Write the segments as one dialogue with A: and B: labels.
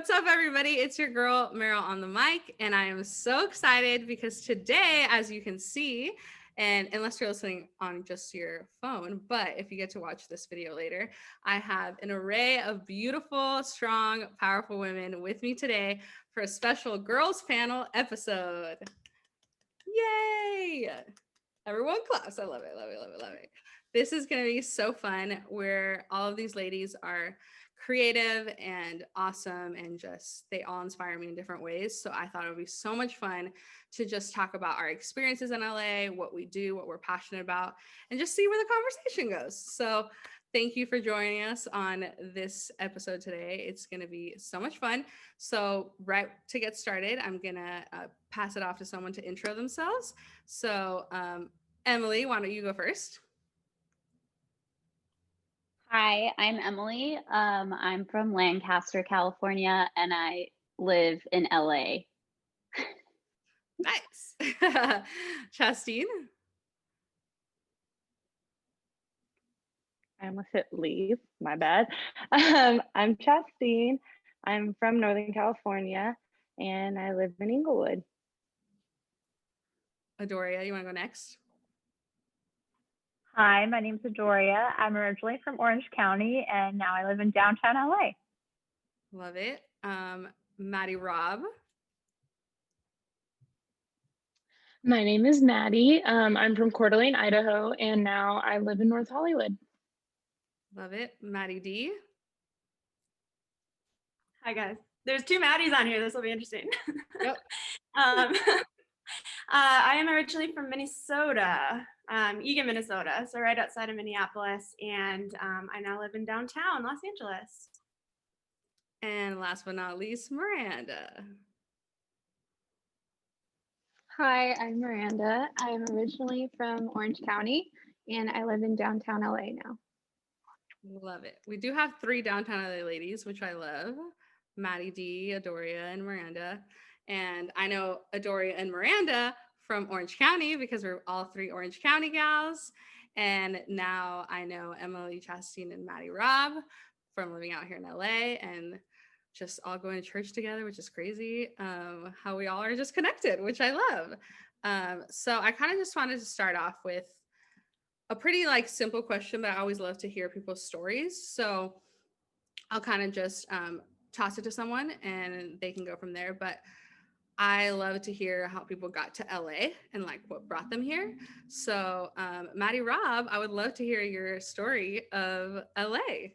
A: What's up, everybody? It's your girl, Marol, on the mic, and I am so excited because today, as you can see, and unless you're listening on just your phone, but if you get to watch this video later, I have an array of beautiful, strong, powerful women with me today for a special girls panel episode. Yay! Everyone claps. I love it, love it, love it, love it. This is going to be so fun where all of these ladies are creative and awesome and just they all inspire me in different ways. So I thought it would be so much fun to just talk about our experiences in LA, what we do, what we're passionate about, and just see where the conversation goes. So thank you for joining us on this episode today. It's going to be so much fun. So right to get started, I'm going to pass it off to someone to intro themselves. So Emily, why don't you go first?
B: Hi, I'm Emily. I'm from Lancaster, California, and I live in LA.
A: Nice. Chastine?
C: I almost hit leave, my bad. I'm Chastine. I'm from Northern California and I live in Inglewood.
A: Adoria, you want to go next?
D: Hi, my name's Adoria. I'm originally from Orange County and now I live in downtown LA.
A: Love it. Maddie Robb.
E: My name is Maddie. I'm from Coeur d'Alene, Idaho, and now I live in North Hollywood.
A: Love it. Maddie D.
F: Hi, guys. There's two Maddies on here. This will be interesting.
A: Yep.
F: I am originally from Minnesota, Eagan, Minnesota, so right outside of Minneapolis, and I now live in downtown Los Angeles.
A: And last but not least, Miranda.
G: Hi, I'm Miranda. I'm originally from Orange County and I live in downtown LA now.
A: Love it. We do have 3 downtown LA ladies, which I love. Maddie D, Adoria, and Miranda. And I know Adoria and Miranda from Orange County because we're all 3 Orange County gals. And now I know Emily, Chastine, and Maddie Robb from living out here in LA and just all going to church together, which is crazy. How we all are just connected, which I love. So I kind of just wanted to start off with a pretty simple question, but I always love to hear people's stories. So I'll kind of just toss it to someone and they can go from there. But I love to hear how people got to LA and what brought them here. So Maddie Robb, I would love to hear your story of LA.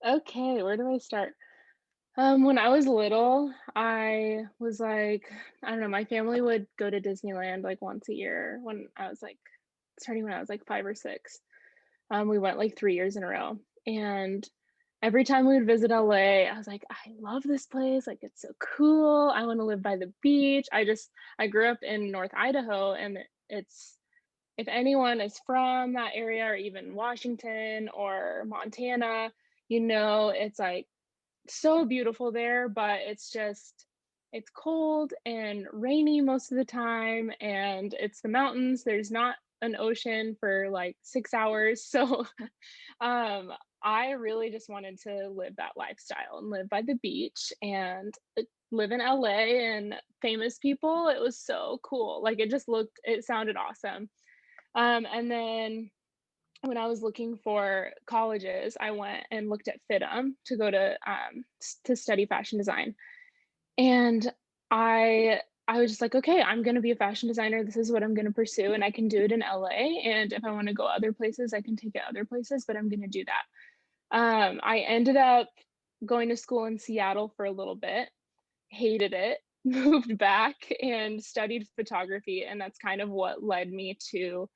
E: Okay, where do I start? When I was little, I was I don't know, my family would go to Disneyland once a year starting when I was 5 or 6. We went 3 years in a row. And every time we would visit LA, I was like, I love this place. It's so cool. I want to live by the beach. I grew up in North Idaho, and if anyone is from that area or even Washington or Montana, it's so beautiful there, but it's cold and rainy most of the time, and it's the mountains. There's not an ocean for 6 hours. So I really just wanted to live that lifestyle and live by the beach and live in LA and famous people. It was so cool. It sounded awesome. And then when I was looking for colleges, I went and looked at FITM to go to study fashion design. And I was just okay, I'm going to be a fashion designer. This is what I'm going to pursue, and I can do it in LA. And if I want to go other places, I can take it other places, but I'm going to do that. I ended up going to school in Seattle for a little bit, hated it, moved back and studied photography. And that's kind of what led me to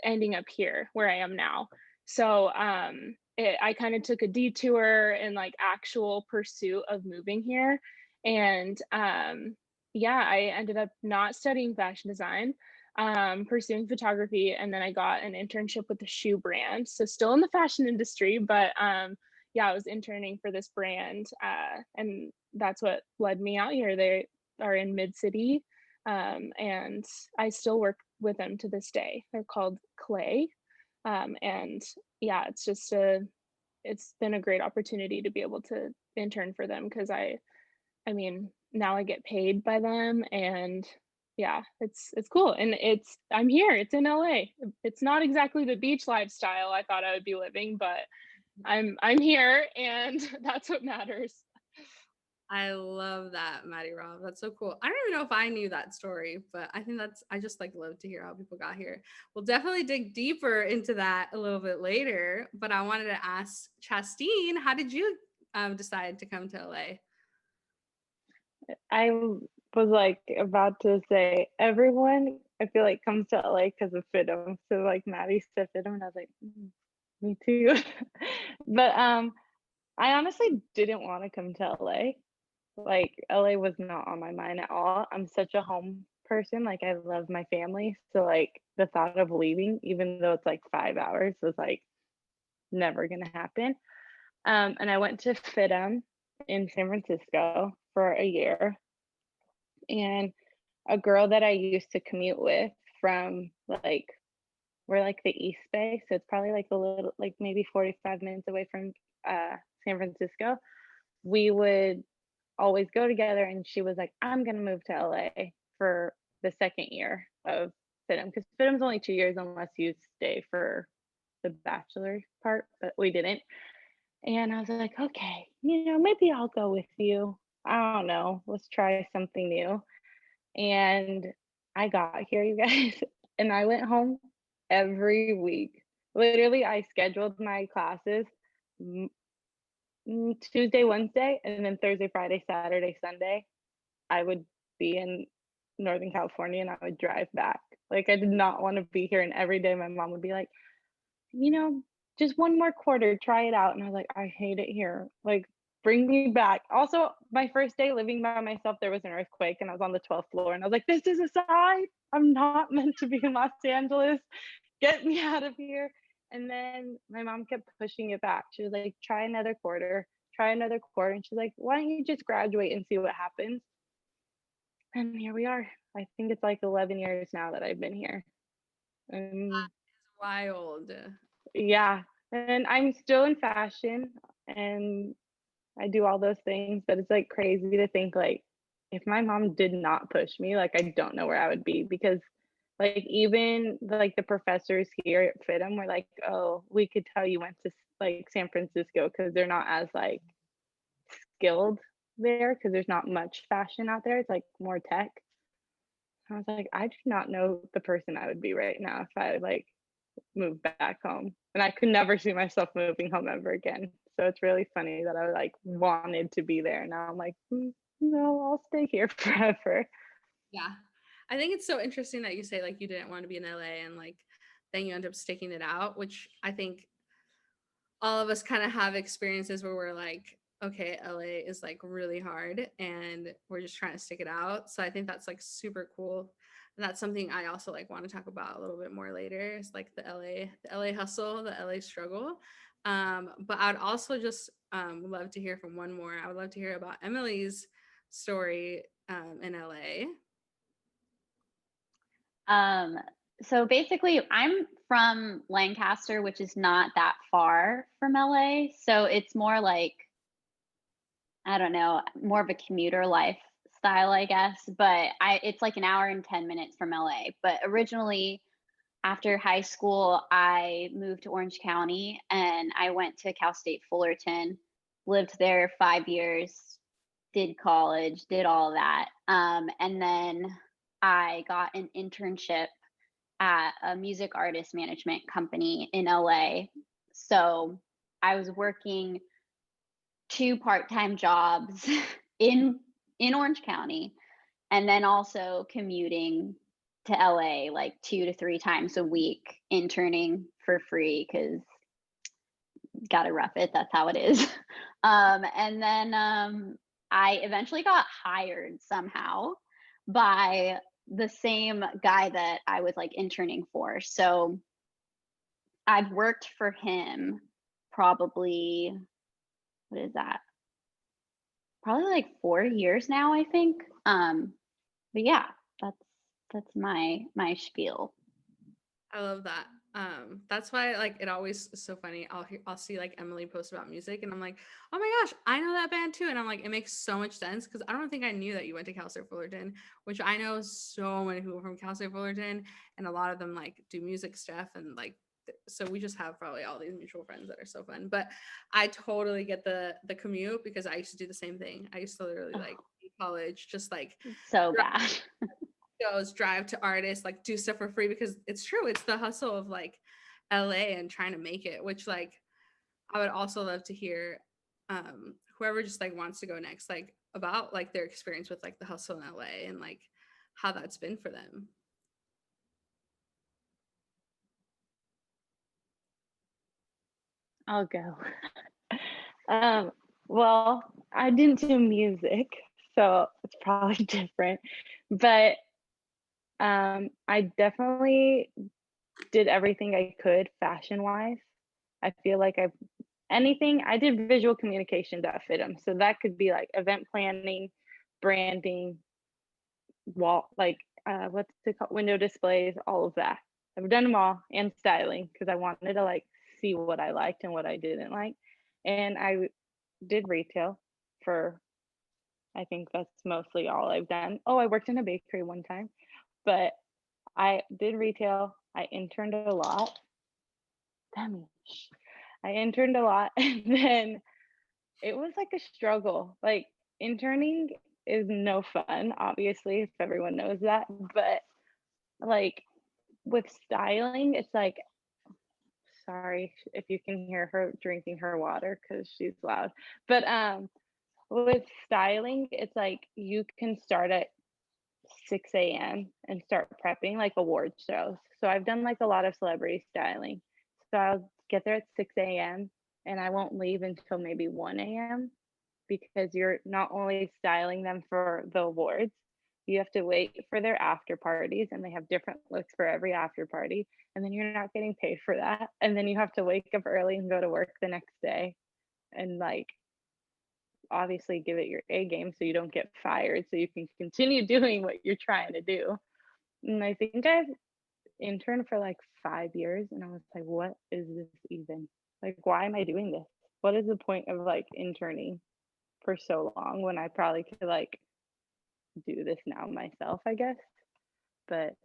E: ending up here where I am now. So I kind of took a detour in actual pursuit of moving here. And I ended up not studying fashion design, pursuing photography, and then I got an internship with a shoe brand. So still in the fashion industry, but I was interning for this brand, and that's what led me out here. They are in Mid-City, and I still work with them to this day. They're called Clay, and it's just it's been a great opportunity to be able to intern for them because I mean, now I get paid by them and yeah, it's cool. And I'm here. It's in LA. It's not exactly the beach lifestyle I thought I would be living, but I'm here and that's what matters.
A: I love that, Maddie Rob. That's so cool. I don't even know if I knew that story, but I think I just like love to hear how people got here. We'll definitely dig deeper into that a little bit later. But I wanted to ask Chastine, how did you decide to come to LA?
C: I was like about to say everyone I feel like comes to LA because of FITM. So like Maddie said FITM and I was like, me too. But I honestly didn't want to come to LA. Like LA was not on my mind at all. I'm such a home person. Like I love my family. So like the thought of leaving, even though it's like 5 hours, was like never gonna happen. And I went to FITM in San Francisco for a year. And a girl that I used to commute with from like we're like the East Bay, so it's probably like a little like maybe 45 minutes away from San Francisco. We would always go together and she was like, I'm gonna move to LA for the second year of FITM because FITM's only 2 years unless you stay for the bachelor part, but we didn't. And I was like, okay, maybe I'll go with you. I don't know. Let's try something new. And I got here, you guys, and I went home every week. Literally, I scheduled my classes Tuesday, Wednesday, and then Thursday, Friday, Saturday, Sunday. I would be in Northern California and I would drive back. Like, I did not want to be here. And every day my mom would be like, just one more quarter, try it out. And I was like, I hate it here. Like, bring me back. Also, my first day living by myself, there was an earthquake and I was on the 12th floor. And I was like, this is a sign. I'm not meant to be in Los Angeles. Get me out of here. And then my mom kept pushing it back. She was like, try another quarter, try another quarter. And she's like, why don't you just graduate and see what happens? And here we are. I think it's like 11 years now that I've been here.
A: Wild.
C: Yeah. And I'm still in fashion and I do all those things, but it's like crazy to think like if my mom did not push me, like I don't know where I would be because like even like the professors here at FITM were like, oh, we could tell you went to like San Francisco because they're not as like skilled there because there's not much fashion out there. It's like more tech. I was like, I do not know the person I would be right now if I like moved back home. And I could never see myself moving home ever again. So it's really funny that I like wanted to be there. Now I'm like, no, I'll stay here forever.
A: Yeah. I think it's so interesting that you say like you didn't want to be in LA and like then you end up sticking it out, which I think all of us kind of have experiences where we're like, okay, LA is like really hard and we're just trying to stick it out. So I think that's like super cool. And that's something I also like want to talk about a little bit more later. It's like the LA hustle, the LA struggle. But I'd also just love to hear from one more. I would love to hear about Emily's story in LA.
B: So basically, I'm from Lancaster, which is not that far from LA. So it's more like, I don't know, more of a commuter lifestyle, I guess. But it's like an hour and 10 minutes from LA. But originally, after high school, I moved to Orange County and I went to Cal State Fullerton, lived there 5 years, did college, did all of that. And then I got an internship at a music artist management company in LA. So I was working 2 part-time jobs in Orange County and then also commuting to LA like 2 to 3 times a week, interning for free because gotta rough it. That's how it is. And then I eventually got hired somehow by the same guy that I was like interning for. So I've worked for him probably, what is that? Probably like 4 years now, I think. But yeah, that's my spiel.
A: I love that. That's why like it always is so funny. I'll see like Emily post about music and I'm like, oh my gosh, I know that band too. And I'm like, it makes so much sense because I don't think I knew that you went to Cal State Fullerton, which I know so many people from Cal State Fullerton, and a lot of them like do music stuff and like so we just have probably all these mutual friends that are so fun. But I totally get the commute because I used to do the same thing. I used to literally like in college just like
B: So bad.
A: shows, drive to artists, like do stuff for free because it's true. It's the hustle of like LA and trying to make it, which like I would also love to hear whoever just like wants to go next, like about like their experience with like the hustle in LA and like how that's been for them.
C: I'll go. Um, well, I didn't do music, so it's probably different. But I definitely did everything I could fashion wise. I feel like I did visual communications at FITM. So that could be like event planning, branding, what's it called? Window displays, all of that. I've done them all and styling because I wanted to like see what I liked and what I didn't like. And I did retail for, I think that's mostly all I've done. Oh, I worked in a bakery one time, but I did retail. I interned a lot. Damn. I interned a lot and then it was like a struggle. Like interning is no fun, obviously, if everyone knows that. But like with styling, it's like, sorry if you can hear her drinking her water because she's loud. But with styling, it's like you can start at 6 a.m. and start prepping like award shows. So I've done like a lot of celebrity styling. So I'll get there at 6 a.m. and I won't leave until maybe 1 a.m. because you're not only styling them for the awards, you have to wait for their after parties and they have different looks for every after party. And then you're not getting paid for that. And then you have to wake up early and go to work the next day and like obviously give it your A game so you don't get fired so you can continue doing what you're trying to do. And I think I've interned for like 5 years and I was like, what is this even? Like, why am I doing this? What is the point of like interning for so long when I probably could like do this now myself, I guess. But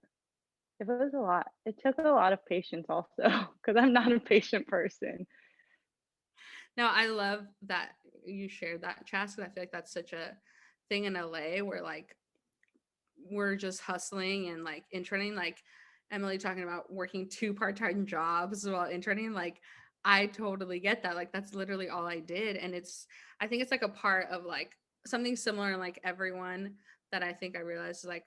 C: it was a lot. It took a lot of patience also because I'm not a patient person.
A: No, I love that you shared that, Chas, because I feel like that's such a thing in LA where like we're just hustling and like interning, like Emily talking about working two part-time jobs while interning, like I totally get that. Like that's literally all I did. And I think it's like a part of like something similar in like everyone that I think I realized is like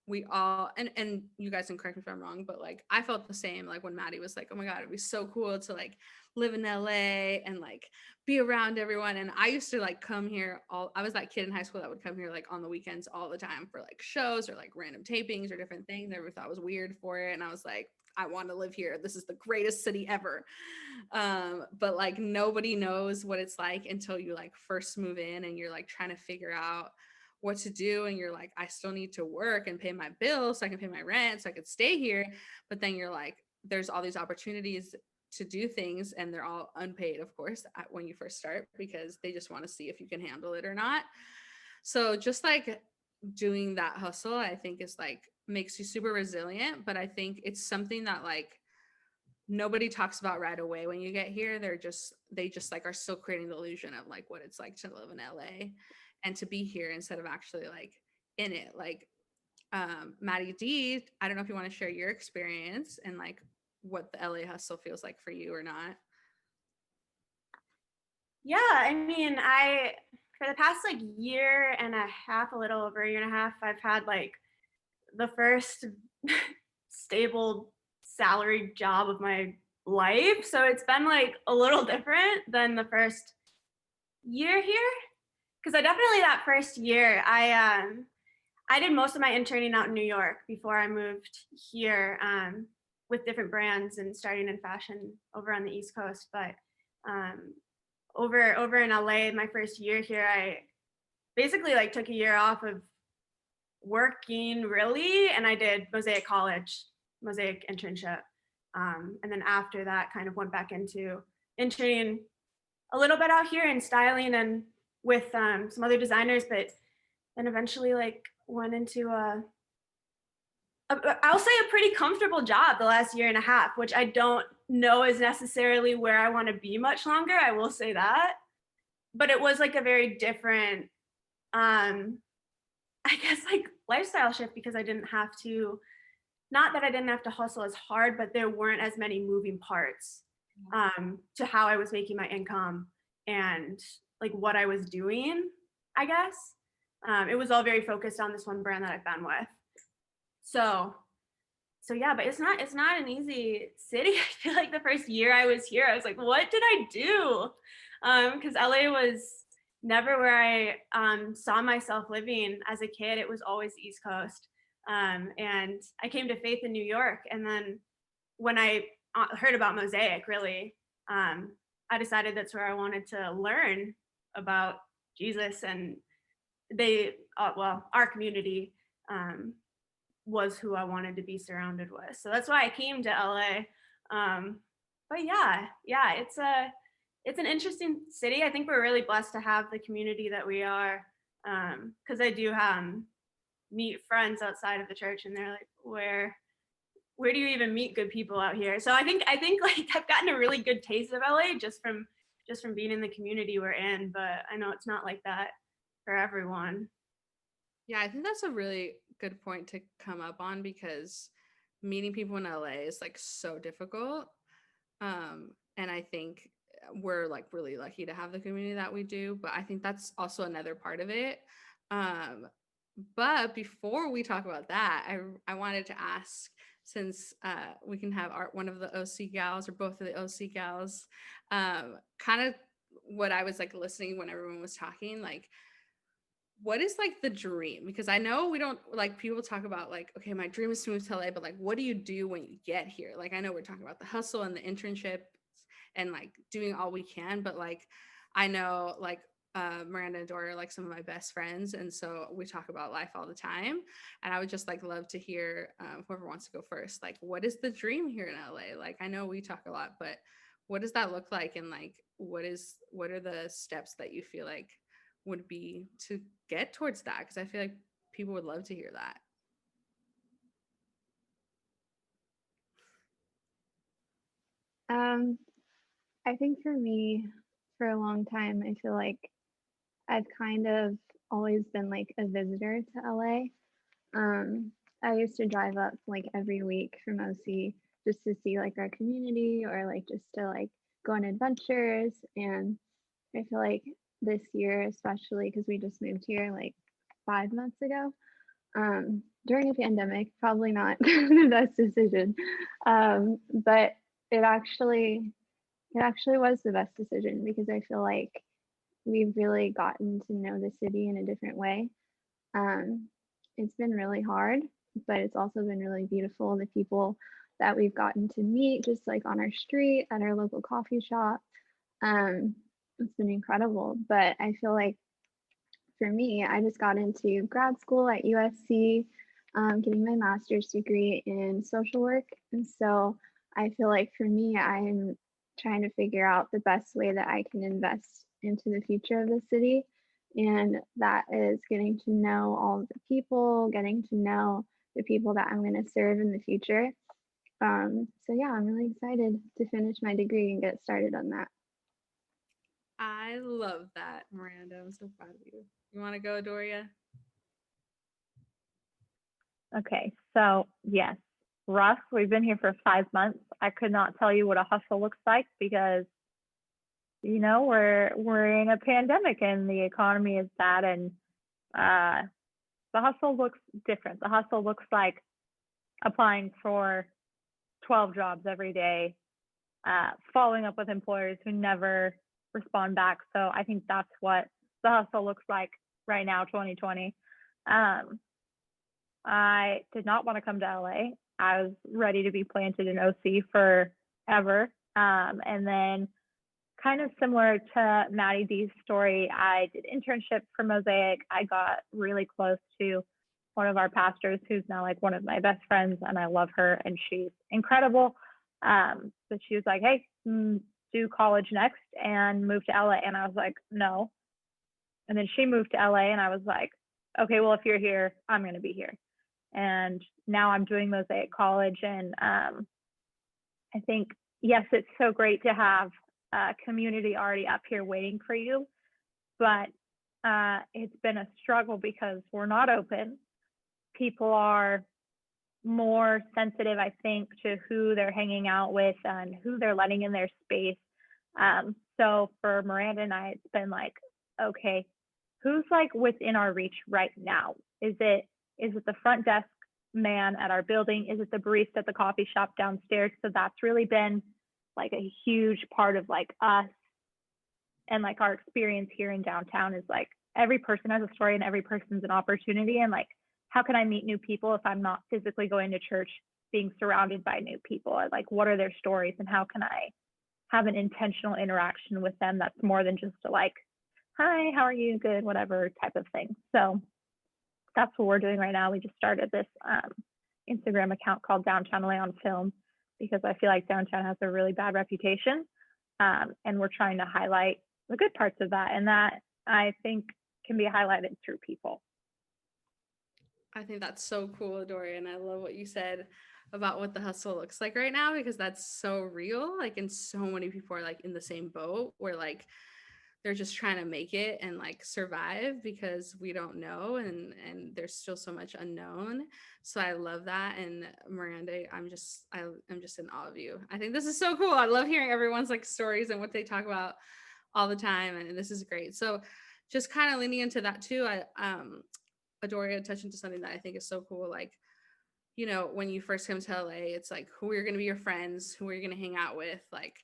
A: we all and you guys can correct me if I'm wrong, but like I felt the same like when Maddie was like, oh my God, it'd be so cool to like live in LA and like be around everyone. And I used to like come here I was that kid in high school that would come here like on the weekends all the time for like shows or like random tapings or different things. Everyone thought I was weird for it. And I was like, I want to live here. This is the greatest city ever. But like nobody knows what it's like until you like first move in and you're like trying to figure out what to do, and you're like, I still need to work and pay my bills so I can pay my rent so I could stay here. But then you're like, there's all these opportunities to do things and they're all unpaid, of course, when you first start because they just want to see if you can handle it or not. So just like doing that hustle, I think is like makes you super resilient. But I think it's something that like nobody talks about right away when you get here. They just like are still creating the illusion of like what it's like to live in LA and to be here instead of actually like in it. Like Maddie D, I don't know if you want to share your experience and like what the LA hustle feels like for you or not.
F: Yeah, I mean, for the past like year and a half, a little over a year and a half, I've had like the first stable salaried job of my life. So it's been like a little different than the first year here. Because I definitely that first year, I did most of my interning out in New York before I moved here with different brands and starting in fashion over on the East Coast. But over in LA, my first year here, I basically like took a year off of working really, and I did Mosaic internship. And then after that, kind of went back into interning a little bit out here in styling and with some other designers, but then eventually like went into I'll say a pretty comfortable job the last year and a half, which I don't know is necessarily where I want to be much longer. I will say that, but it was like a very different, I guess like lifestyle shift because I didn't have to, not that I didn't have to hustle as hard, but there weren't as many moving parts to how I was making my income and like what I was doing, I guess. It was all very focused on this one brand that I've been with. So yeah, but it's not an easy city. I feel like the first year I was here, I was like, what did I do? Because LA was never where I saw myself living as a kid. It was always the East Coast. And I came to faith in New York. And then when I heard about Mosaic, really, I decided that's where I wanted to learn about Jesus. And our community was who I wanted to be surrounded with. So that's why I came to LA. But yeah, it's an interesting city. I think we're really blessed to have the community that we are. Because I do meet friends outside of the church, and they're like, where do you even meet good people out here? So I think like I've gotten a really good taste of LA just from being in the community we're in. But I know it's not like that for everyone.
A: Yeah, I think that's a really good point to come up on because meeting people in LA is like so difficult. And I think we're like really lucky to have the community that we do, but I think that's also another part of it. But before we talk about that, I wanted to ask, since we can have one of the OC gals or both of the OC gals, kind of what I was like listening when everyone was talking, like, what is like the dream? Because I know we don't like people talk about like, okay, my dream is to move to LA, but like, what do you do when you get here? Like, I know we're talking about the hustle and the internship and like doing all we can, but like, I know like Miranda and Dory are like some of my best friends. And so we talk about life all the time. And I would just like love to hear whoever wants to go first, like, what is the dream here in LA? Like, I know we talk a lot, but what does that look like? And like, what are the steps that you feel like would be to get towards that? Because I feel like people would love to hear that.
G: I think for me, for a long time, I feel like I've kind of always been like a visitor to LA. I used to drive up like every week from OC just to see like our community or like just to like go on adventures. And I feel like this year, especially because we just moved here like 5 months ago, during a pandemic, probably not the best decision. But it actually was the best decision because I feel like we've really gotten to know the city in a different way. It's been really hard, but it's also been really beautiful. The people that we've gotten to meet, just like on our street, at our local coffee shop, it's been incredible. But I feel like for me, I just got into grad school at USC, getting my master's degree in social work. And so I feel like for me, I'm trying to figure out the best way that I can invest into the future of the city. And that is getting to know all of the people, getting to know the people that I'm going to serve in the future. So yeah, I'm really excited to finish my degree and get started on that.
A: I love that, Miranda. I'm so proud of you. You want to go, Doria?
D: Okay, so yes, rough. We've been here for 5 months. I could not tell you what a hustle looks like because, you know, we're in a pandemic and the economy is bad, and the hustle looks different. The hustle looks like applying for 12 jobs every day, following up with employers who never respond back. So I think that's what the hustle looks like right now, 2020. I did not want to come to LA. I was ready to be planted in OC forever. And then kind of similar to Maddie D's story, I did internship for Mosaic. I got really close to one of our pastors who's now like one of my best friends, and I love her and she's incredible. But she was like, hey, do college next and move to LA. And I was like, no. And then she moved to LA and I was like, okay, well, if you're here, I'm going to be here. And now I'm doing Mosaic College. And I think, yes, it's so great to have a community already up here waiting for you, but it's been a struggle because we're not open. People are more sensitive, I think, to who they're hanging out with and who they're letting in their space. So for Miranda and I, it's been like, okay, who's like within our reach right now? Is it the front desk man at our building? Is it the barista at the coffee shop downstairs? So that's really been like a huge part of like us and like our experience here in downtown is like every person has a story and every person's an opportunity. And like, how can I meet new people if I'm not physically going to church, being surrounded by new people? Like, what are their stories and how can I have an intentional interaction with them that's more than just a like, hi, how are you? Good, whatever type of thing. So that's what we're doing right now. We just started this Instagram account called Downtown LA on Film because I feel like downtown has a really bad reputation. And we're trying to highlight the good parts of that. And that I think can be highlighted through people.
A: I think that's so cool, Dorian. I love what you said about what the hustle looks like right now because that's so real. Like, and so many people are like in the same boat where like they're just trying to make it and like survive because we don't know and there's still so much unknown. So I love that. And Miranda, I'm just in awe of you. I think this is so cool. I love hearing everyone's like stories and what they talk about all the time, and this is great. So just kind of leaning into that too, Adoria touched into something that I think is so cool. Like, you know, when you first come to LA, it's like who are going to be your friends, who are you going to hang out with, like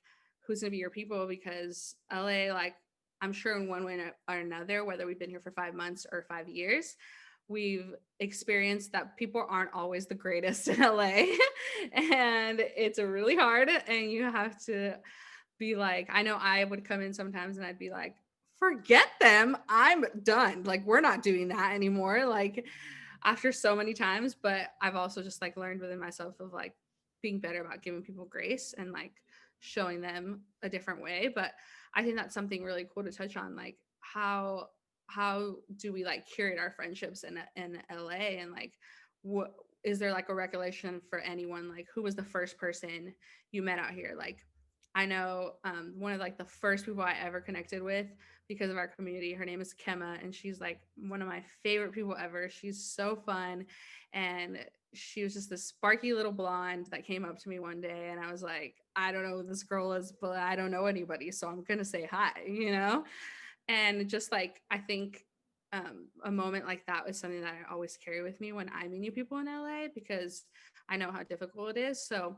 A: who's going to be your people, because LA, like I'm sure in one way or another, whether we've been here for 5 months or 5 years, we've experienced that people aren't always the greatest in LA and it's really hard and you have to be like, I know I would come in sometimes and I'd be like, forget them, I'm done, like we're not doing that anymore, like after so many times. But I've also just like learned within myself of like being better about giving people grace and like showing them a different way. But I think that's something really cool to touch on, like how do we like curate our friendships in LA, and like what is there like a recollection for anyone, like who was the first person you met out here? Like I know one of like the first people I ever connected with because of our community, her name is Kemma, and she's like one of my favorite people ever. She's so fun. And she was just this sparky little blonde that came up to me one day and I was like, I don't know who this girl is, but I don't know anybody, so I'm gonna say hi, you know? And just like I think a moment like that was something that I always carry with me when I meet new people in LA because I know how difficult it is. So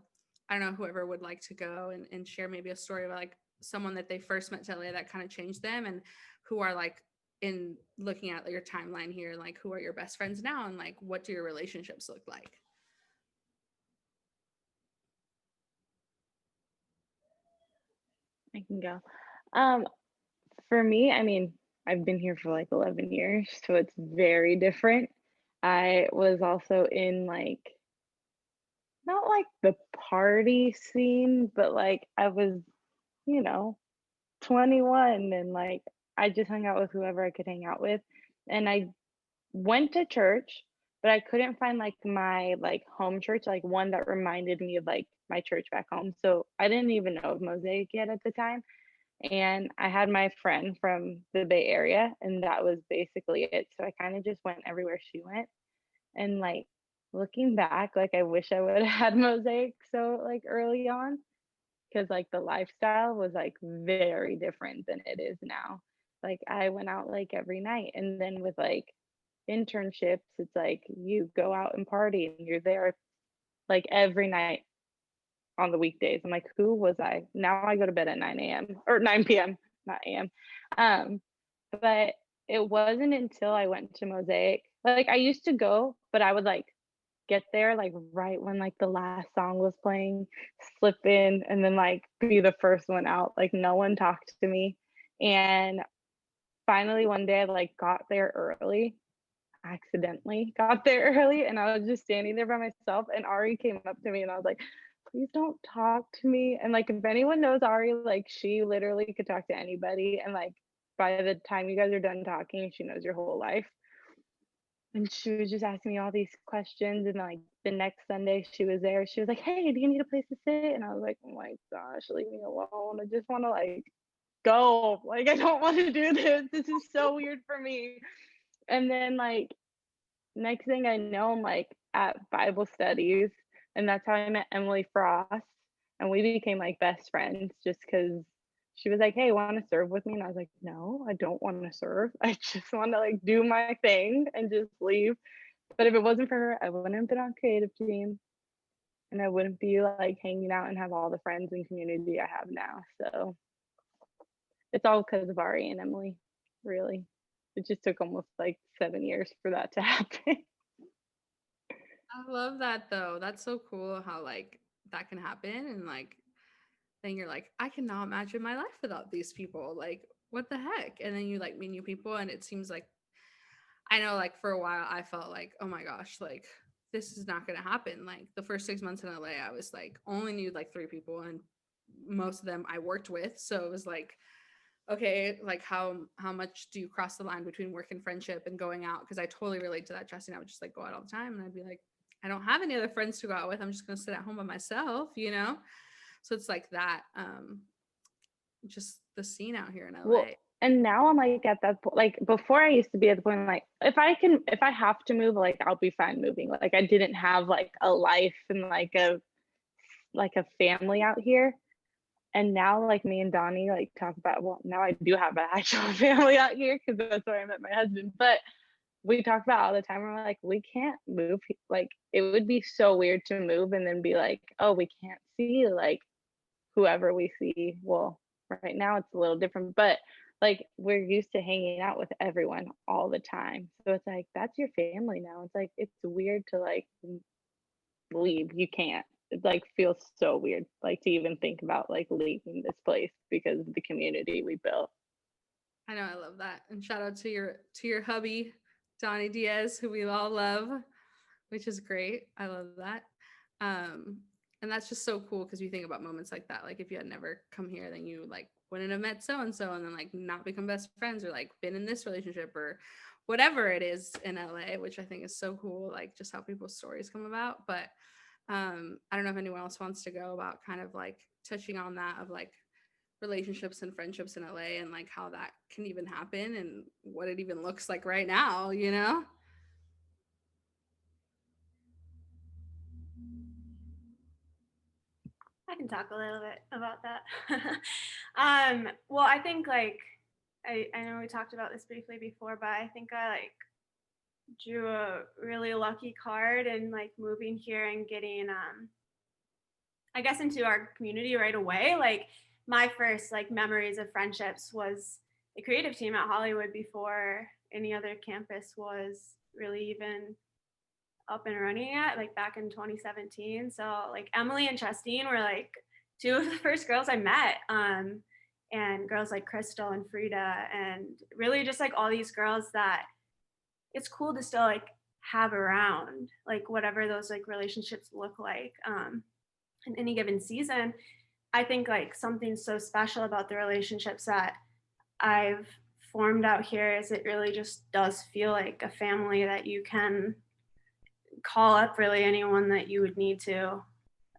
A: I don't know, whoever would like to go and share maybe a story about like someone that they first met to LA that kind of changed them, and who are like in looking at your timeline here, like who are your best friends now and like what do your relationships look like?
C: I can go. For me, I mean, I've been here for like 11 years, so it's very different. I was also in like not like the party scene, but like I was, you know, 21 and like I just hung out with whoever I could hang out with. And I went to church, but I couldn't find like my like home church, like one that reminded me of like my church back home. So I didn't even know of Mosaic yet at the time. And I had my friend from the Bay Area, and that was basically it. So I kind of just went everywhere she went. And like looking back, like I wish I would have had Mosaic so like early on, because like the lifestyle was like very different than it is now. Like I went out like every night, and then with like internships, it's like you go out and party and you're there like every night on the weekdays. I'm like, who was I? Now I go to bed at 9 a.m. or 9 p.m., not a.m. But it wasn't until I went to Mosaic. Like I used to go, but I would like get there like right when like the last song was playing, slip in and then like be the first one out. Like no one talked to me. And finally one day I like got there early, accidentally got there early, and I was just standing there by myself and Ari came up to me and I was like, please don't talk to me. And like, if anyone knows Ari, like, she literally could talk to anybody. And like, by the time you guys are done talking, she knows your whole life. And she was just asking me all these questions. And like, the next Sunday she was there, she was like, hey, do you need a place to sit? And I was like, oh my gosh, leave me alone. I just want to like go. Like, I don't want to do this. This is so weird for me. And then like, next thing I know, I'm like at Bible studies, and that's how I met Emily Frost, and we became like best friends just because she was like, "Hey, want to serve with me?" And I was like, "No, I don't want to serve. I just want to like do my thing and just leave." But if it wasn't for her, I wouldn't have been on creative team, and I wouldn't be like hanging out and have all the friends and community I have now. So it's all because of Ari and Emily, really. It just took almost like 7 years for that to happen.
A: I love that though. That's so cool how like that can happen, and like then you're like, I cannot imagine my life without these people. Like, what the heck? And then you like meet new people, and it seems like I know like for a while I felt like, oh my gosh, like this is not gonna happen. Like the first 6 months in LA, I was like only knew like 3 people, and most of them I worked with. So it was like, okay, like how much do you cross the line between work and friendship and going out? Because I totally relate to that, Jesse. I would just like go out all the time, and I'd be like, I don't have any other friends to go out with. I'm just gonna sit at home by myself, you know? So it's like that. Just the scene out here in LA.
C: Well, and now I'm like at that point. Like before, I used to be at the point like if I have to move, like I'll be fine moving. Like I didn't have like a life and like a family out here. And now like me and Donnie like talk about, well, now I do have an actual family out here because that's where I met my husband. But we talk about all the time. We're like, we can't move. Like it would be so weird to move and then be like, oh, we can't see like whoever we see. Well, right now it's a little different, but like we're used to hanging out with everyone all the time. So it's like that's your family now. It's like it's weird to like leave. You can't. It like feels so weird like to even think about like leaving this place because of the community we built.
A: I know, I love that. And shout out to your hubby, Donnie Diaz, who we all love, which is great. I love that. And that's just so cool because you think about moments like that. Like if you had never come here, then you like wouldn't have met so and so and then like not become best friends or like been in this relationship or whatever it is in LA, which I think is so cool, like just how people's stories come about. But I don't know if anyone else wants to go about kind of like touching on that of like relationships and friendships in LA and like how that can even happen and what it even looks like right now, you know?
F: I can talk a little bit about that. Well, I think like I know we talked about this briefly before, but I think I like drew a really lucky card and like moving here and getting I guess into our community right away. Like my first like memories of friendships was the creative team at Hollywood before any other campus was really even up and running yet, like back in 2017. So like Emily and Chastine were like two of the first girls I met. And girls like Crystal and Frida, and really just like all these girls that it's cool to still like have around, like whatever those like relationships look like in any given season. I think like something so special about the relationships that I've formed out here is it really just does feel like a family that you can call up really anyone that you would need to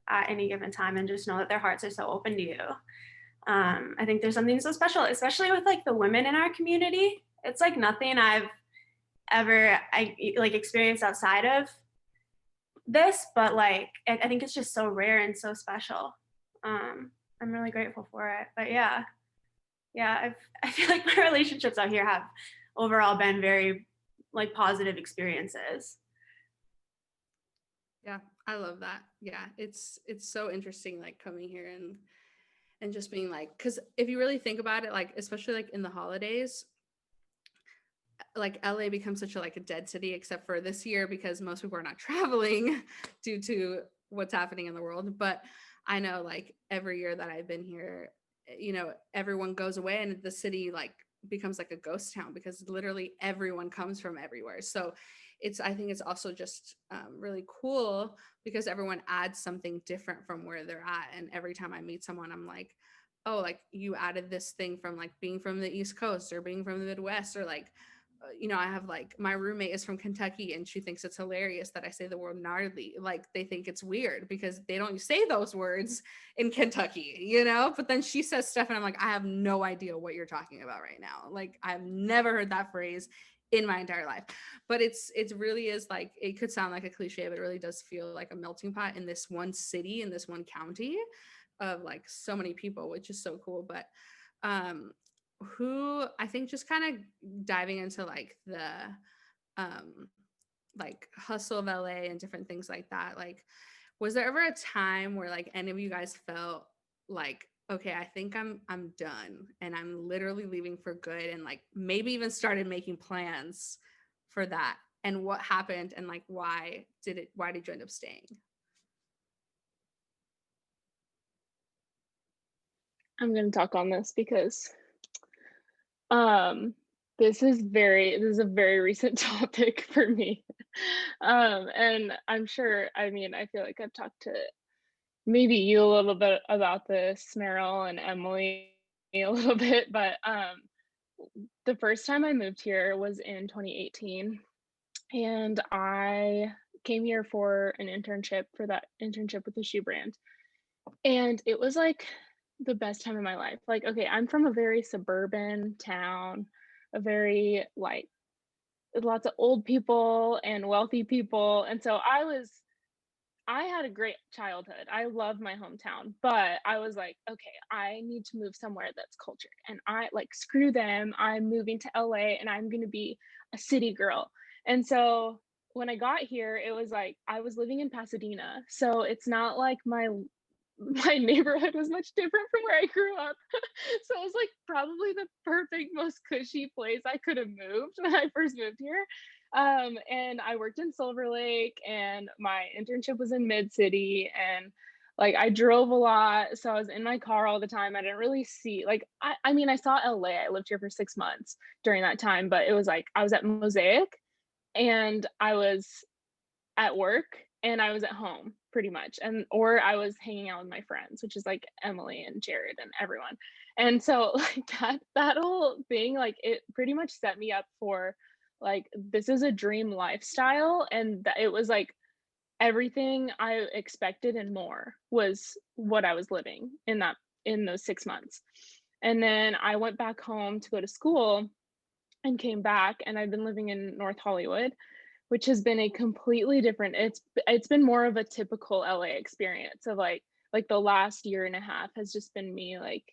F: at any given time and just know that their hearts are so open to you. I think there's something so special, especially with like the women in our community. It's like nothing I've ever like experienced outside of this, but like I think it's just so rare and so special. I'm really grateful for it. But yeah, I feel like my relationships out here have overall been very like positive experiences.
A: Yeah, I love that. Yeah, it's so interesting like coming here and just being like, because if you really think about it, like especially like in the holidays, like LA becomes such a like a dead city except for this year because most people are not traveling due to what's happening in the world. But I know like every year that I've been here, you know, everyone goes away and the city like becomes like a ghost town because literally everyone comes from everywhere. So I think it's also just really cool because everyone adds something different from where they're at. And every time I meet someone, I'm like, oh, like you added this thing from like being from the East Coast or being from the Midwest, or like, I have like my roommate is from Kentucky and she thinks it's hilarious that I say the word gnarly. Like they think it's weird because they don't say those words in Kentucky, But then she says stuff and I'm like, I have no idea what you're talking about right now. Like I've never heard that phrase in my entire life. But it really is like, it could sound like a cliche, but it really does feel like a melting pot in this one city, in this one county of like so many people, which is so cool. But who I think just kind of diving into like the like hustle of LA and different things like that, like was there ever a time where like any of you guys felt like, okay, I think I'm done and I'm literally leaving for good, and like maybe even started making plans for that, and what happened, and like why did you end up staying?
E: I'm going to talk on this because this is a very recent topic for me. And I'm sure, I mean, I feel like I've talked to maybe you a little bit about this, Marol, and Emily a little bit, but the first time I moved here was in 2018, and I came here for an internship, for that internship with the shoe brand. And it was like the best time of my life. Like, okay, I'm from a very suburban town, a very like lots of old people and wealthy people. And so I had a great childhood. I love my hometown, but I was like, okay, I need to move somewhere that's cultured. And I like, screw them. I'm moving to LA and I'm going to be a city girl. And so when I got here, it was like I was living in Pasadena. So it's not like my neighborhood was much different from where I grew up. So it was like probably the perfect, most cushy place I could have moved when I first moved here. And I worked in Silver Lake, and my internship was in Mid City, and like I drove a lot, so I was in my car all the time. I didn't really see like I mean I saw LA. I lived here for 6 months during that time, but it was like I was at Mosaic and I was at work and I was at home pretty much, and or I was hanging out with my friends, which is like Emily and Jared and everyone. And so like that whole thing, like it pretty much set me up for like this is a dream lifestyle, and that it was like everything I expected and more was what I was living in those 6 months. And then I went back home to go to school and came back, and I've been living in North Hollywood, which has been a completely different, it's been more of a typical LA experience of like the last year and a half has just been me like,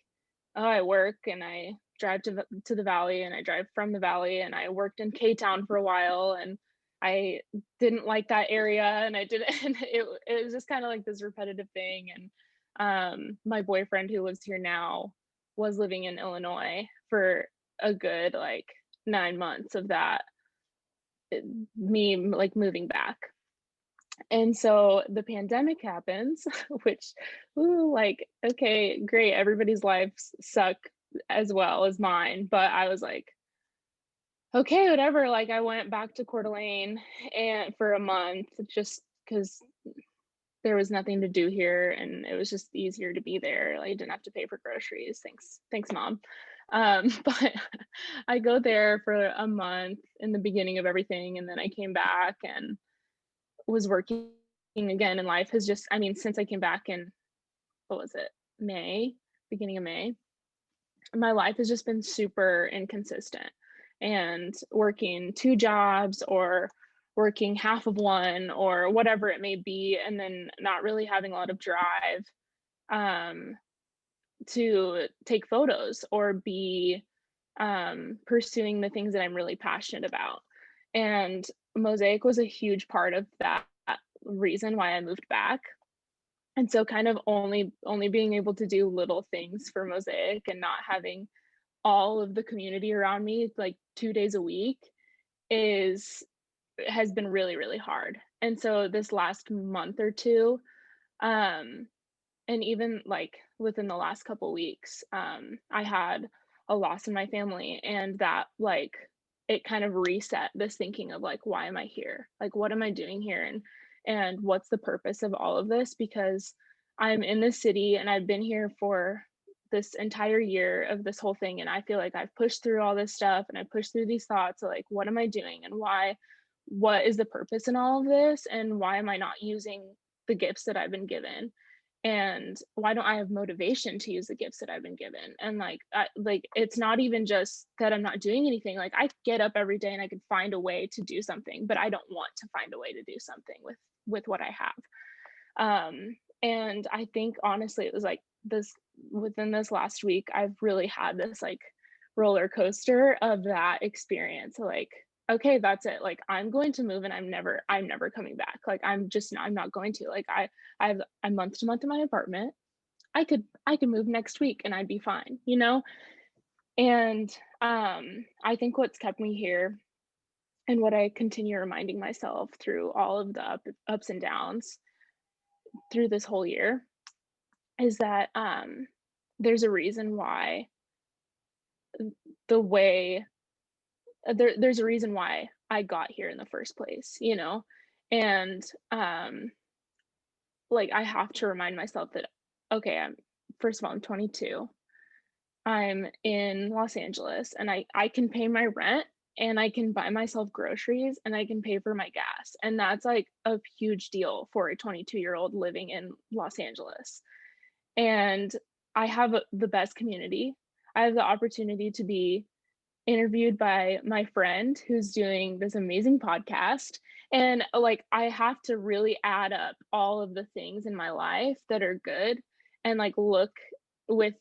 E: oh, I work and I drive to the valley, and I drive from the valley, and I worked in K-Town for a while, and I didn't like that area, and I didn't and it was just kind of like this repetitive thing. And my boyfriend who lives here now was living in Illinois for a good like 9 months of that, me like moving back. And so the pandemic happens, which, ooh, like, okay, great, everybody's lives suck as well as mine. But I was like, okay, whatever. Like, I went back to Coeur d'Alene and for a month just because there was nothing to do here, and it was just easier to be there. Like, I didn't have to pay for groceries. Thanks, mom. But I go there for a month in the beginning of everything, and then I came back and was working again. And life has just, I mean, since I came back in, what was it, beginning of May, my life has just been super inconsistent, and working two jobs or working half of one or whatever it may be, and then not really having a lot of drive um, to take photos or be pursuing the things that I'm really passionate about. And Mosaic was a huge part of that reason why I moved back. And so kind of only being able to do little things for Mosaic and not having all of the community around me like 2 days a week is has been really, really hard. And so this last month or two, um, and even like within the last couple weeks, I had a loss in my family, and that like it kind of reset this thinking of like, why am I here? Like, what am I doing here? And what's the purpose of all of this? Because I'm in this city and I've been here for this entire year of this whole thing. And I feel like I've pushed through all this stuff and I pushed through these thoughts of like, what am I doing and why? What is the purpose in all of this? And why am I not using the gifts that I've been given? And why don't I have motivation to use the gifts that I've been given? And like it's not even just that I'm not doing anything. Like I get up every day and I can find a way to do something, but I don't want to find a way to do something with what I have. And I think honestly it was like this, within this last week I've really had this like roller coaster of that experience. Like, okay, that's it. Like I'm going to move and I'm never coming back. Like I'm not going to. Like I'm month to month in my apartment. I could move next week and I'd be fine, you know? And I think what's kept me here and what I continue reminding myself through all of the ups and downs through this whole year is that there's a reason why the way there's a reason why I got here in the first place, you know? And like I have to remind myself that okay, I'm first of all I'm 22. I'm in Los Angeles and I can pay my rent and I can buy myself groceries and I can pay for my gas. And that's like a huge deal for a 22-year-old living in Los Angeles. And I have the best community. I have the opportunity to be interviewed by my friend who's doing this amazing podcast. And like, I have to really add up all of the things in my life that are good and like look at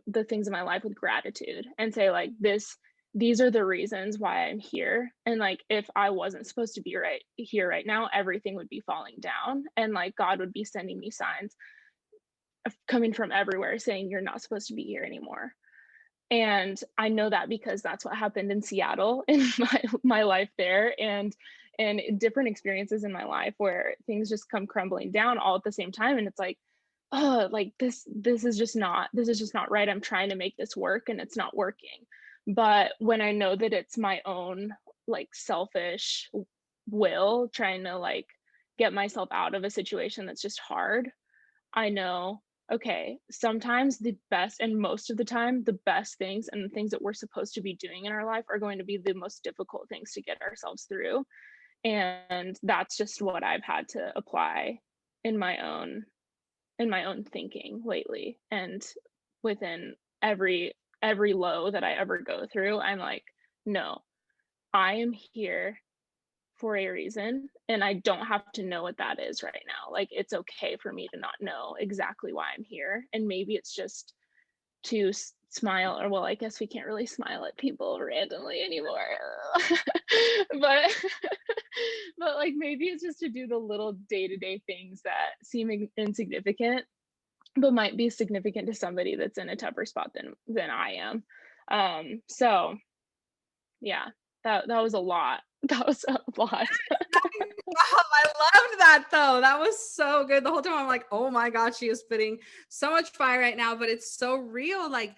E: the things in my life with gratitude and say like these are the reasons why I'm here. And like if I wasn't supposed to be right here right now, everything would be falling down and like God would be sending me signs coming from everywhere saying you're not supposed to be here anymore. And I know that because that's what happened in Seattle in my life there, and different experiences in my life where things just come crumbling down all at the same time. And it's like, oh, like this is just not right. I'm trying to make this work and it's not working. But when I know that it's my own like selfish will trying to like get myself out of a situation that's just hard, I know, okay, sometimes the best and most of the time, the best things and the things that we're supposed to be doing in our life are going to be the most difficult things to get ourselves through. And that's just what I've had to apply in my own thinking lately. And within every low that I ever go through, I'm like, no, I am here for a reason and I don't have to know what that is right now. Like it's okay for me to not know exactly why I'm here, and maybe it's just to smile, or well I guess we can't really smile at people randomly anymore. but but like maybe it's just to do the little day-to-day things that seem insignificant but might be significant to somebody that's in a tougher spot than I am. So yeah, that was a lot. That was a lot.
A: I loved that though. That was so good. The whole time I'm like, oh my God, she is spitting so much fire right now, but it's so real. Like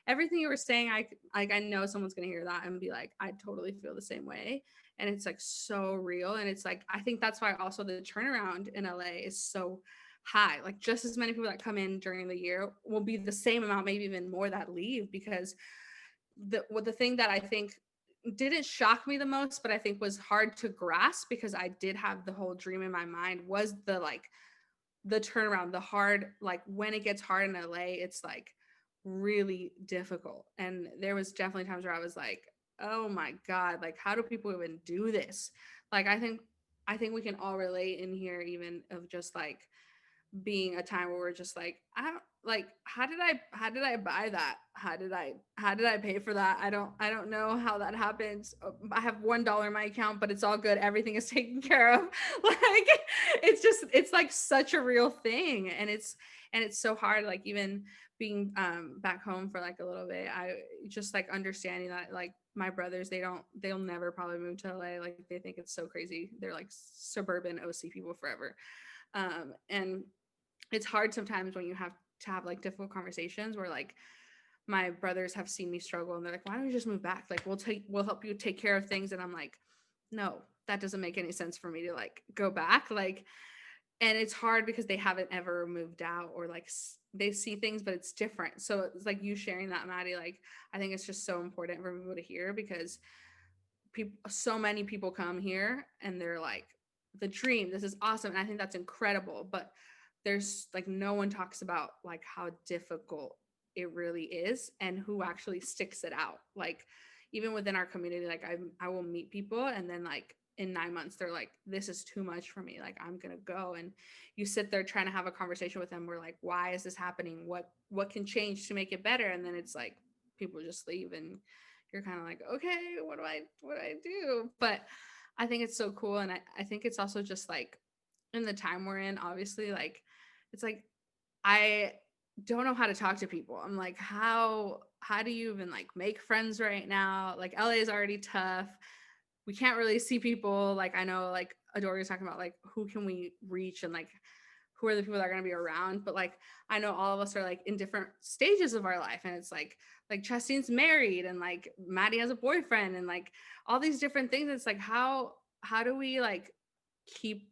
A: everything you were saying, I know someone's gonna hear that and be like, I totally feel the same way. And it's like so real. And it's like, I think that's why also the turnaround in LA is so high. Like just as many people that come in during the year will be the same amount, maybe even more that leave, because the thing that I think didn't shock me the most, but I think was hard to grasp because I did have the whole dream in my mind, was the turnaround, the hard, like when it gets hard in LA, it's like really difficult. And there was definitely times where I was like, oh my God, like how do people even do this? Like I think we can all relate in here, even of just like being a time where we're just like, I don't like, how did I buy that? How did I pay for that? I don't know how that happens. I have $1 in my account, but it's all good. Everything is taken care of. Like it's like such a real thing. And it's so hard. Like even being back home for like a little bit, I just like understanding that like my brothers, they'll never probably move to LA. Like they think it's so crazy. They're like suburban OC people forever. And it's hard sometimes when you have to have like difficult conversations where like my brothers have seen me struggle and they're like, why don't you just move back? Like we'll help you take care of things. And I'm like, no, that doesn't make any sense for me to like go back. Like, and it's hard because they haven't ever moved out or like they see things, but it's different. So it's like you sharing that, Maddie, like I think it's just so important for people to hear because so many people come here and they're like, the dream, this is awesome. And I think that's incredible. But there's like, no one talks about like how difficult it really is and who actually sticks it out. Like, even within our community, like I will meet people and then like in 9 months, they're like, this is too much for me. Like, I'm going to go. And you sit there trying to have a conversation with them. We're like, why is this happening? What can change to make it better? And then it's like, people just leave and you're kind of like, okay, what do I do? But I think it's so cool. And I think it's also just like in the time we're in, obviously, like it's like I don't know how to talk to people. I'm like, how do you even like make friends right now? Like LA is already tough. We can't really see people. Like I know like Adoria's talking about like who can we reach and like who are the people that are going to be around, but like I know all of us are like in different stages of our life, and it's like Chastine's married and like Maddie has a boyfriend and like all these different things. It's like how do we like keep,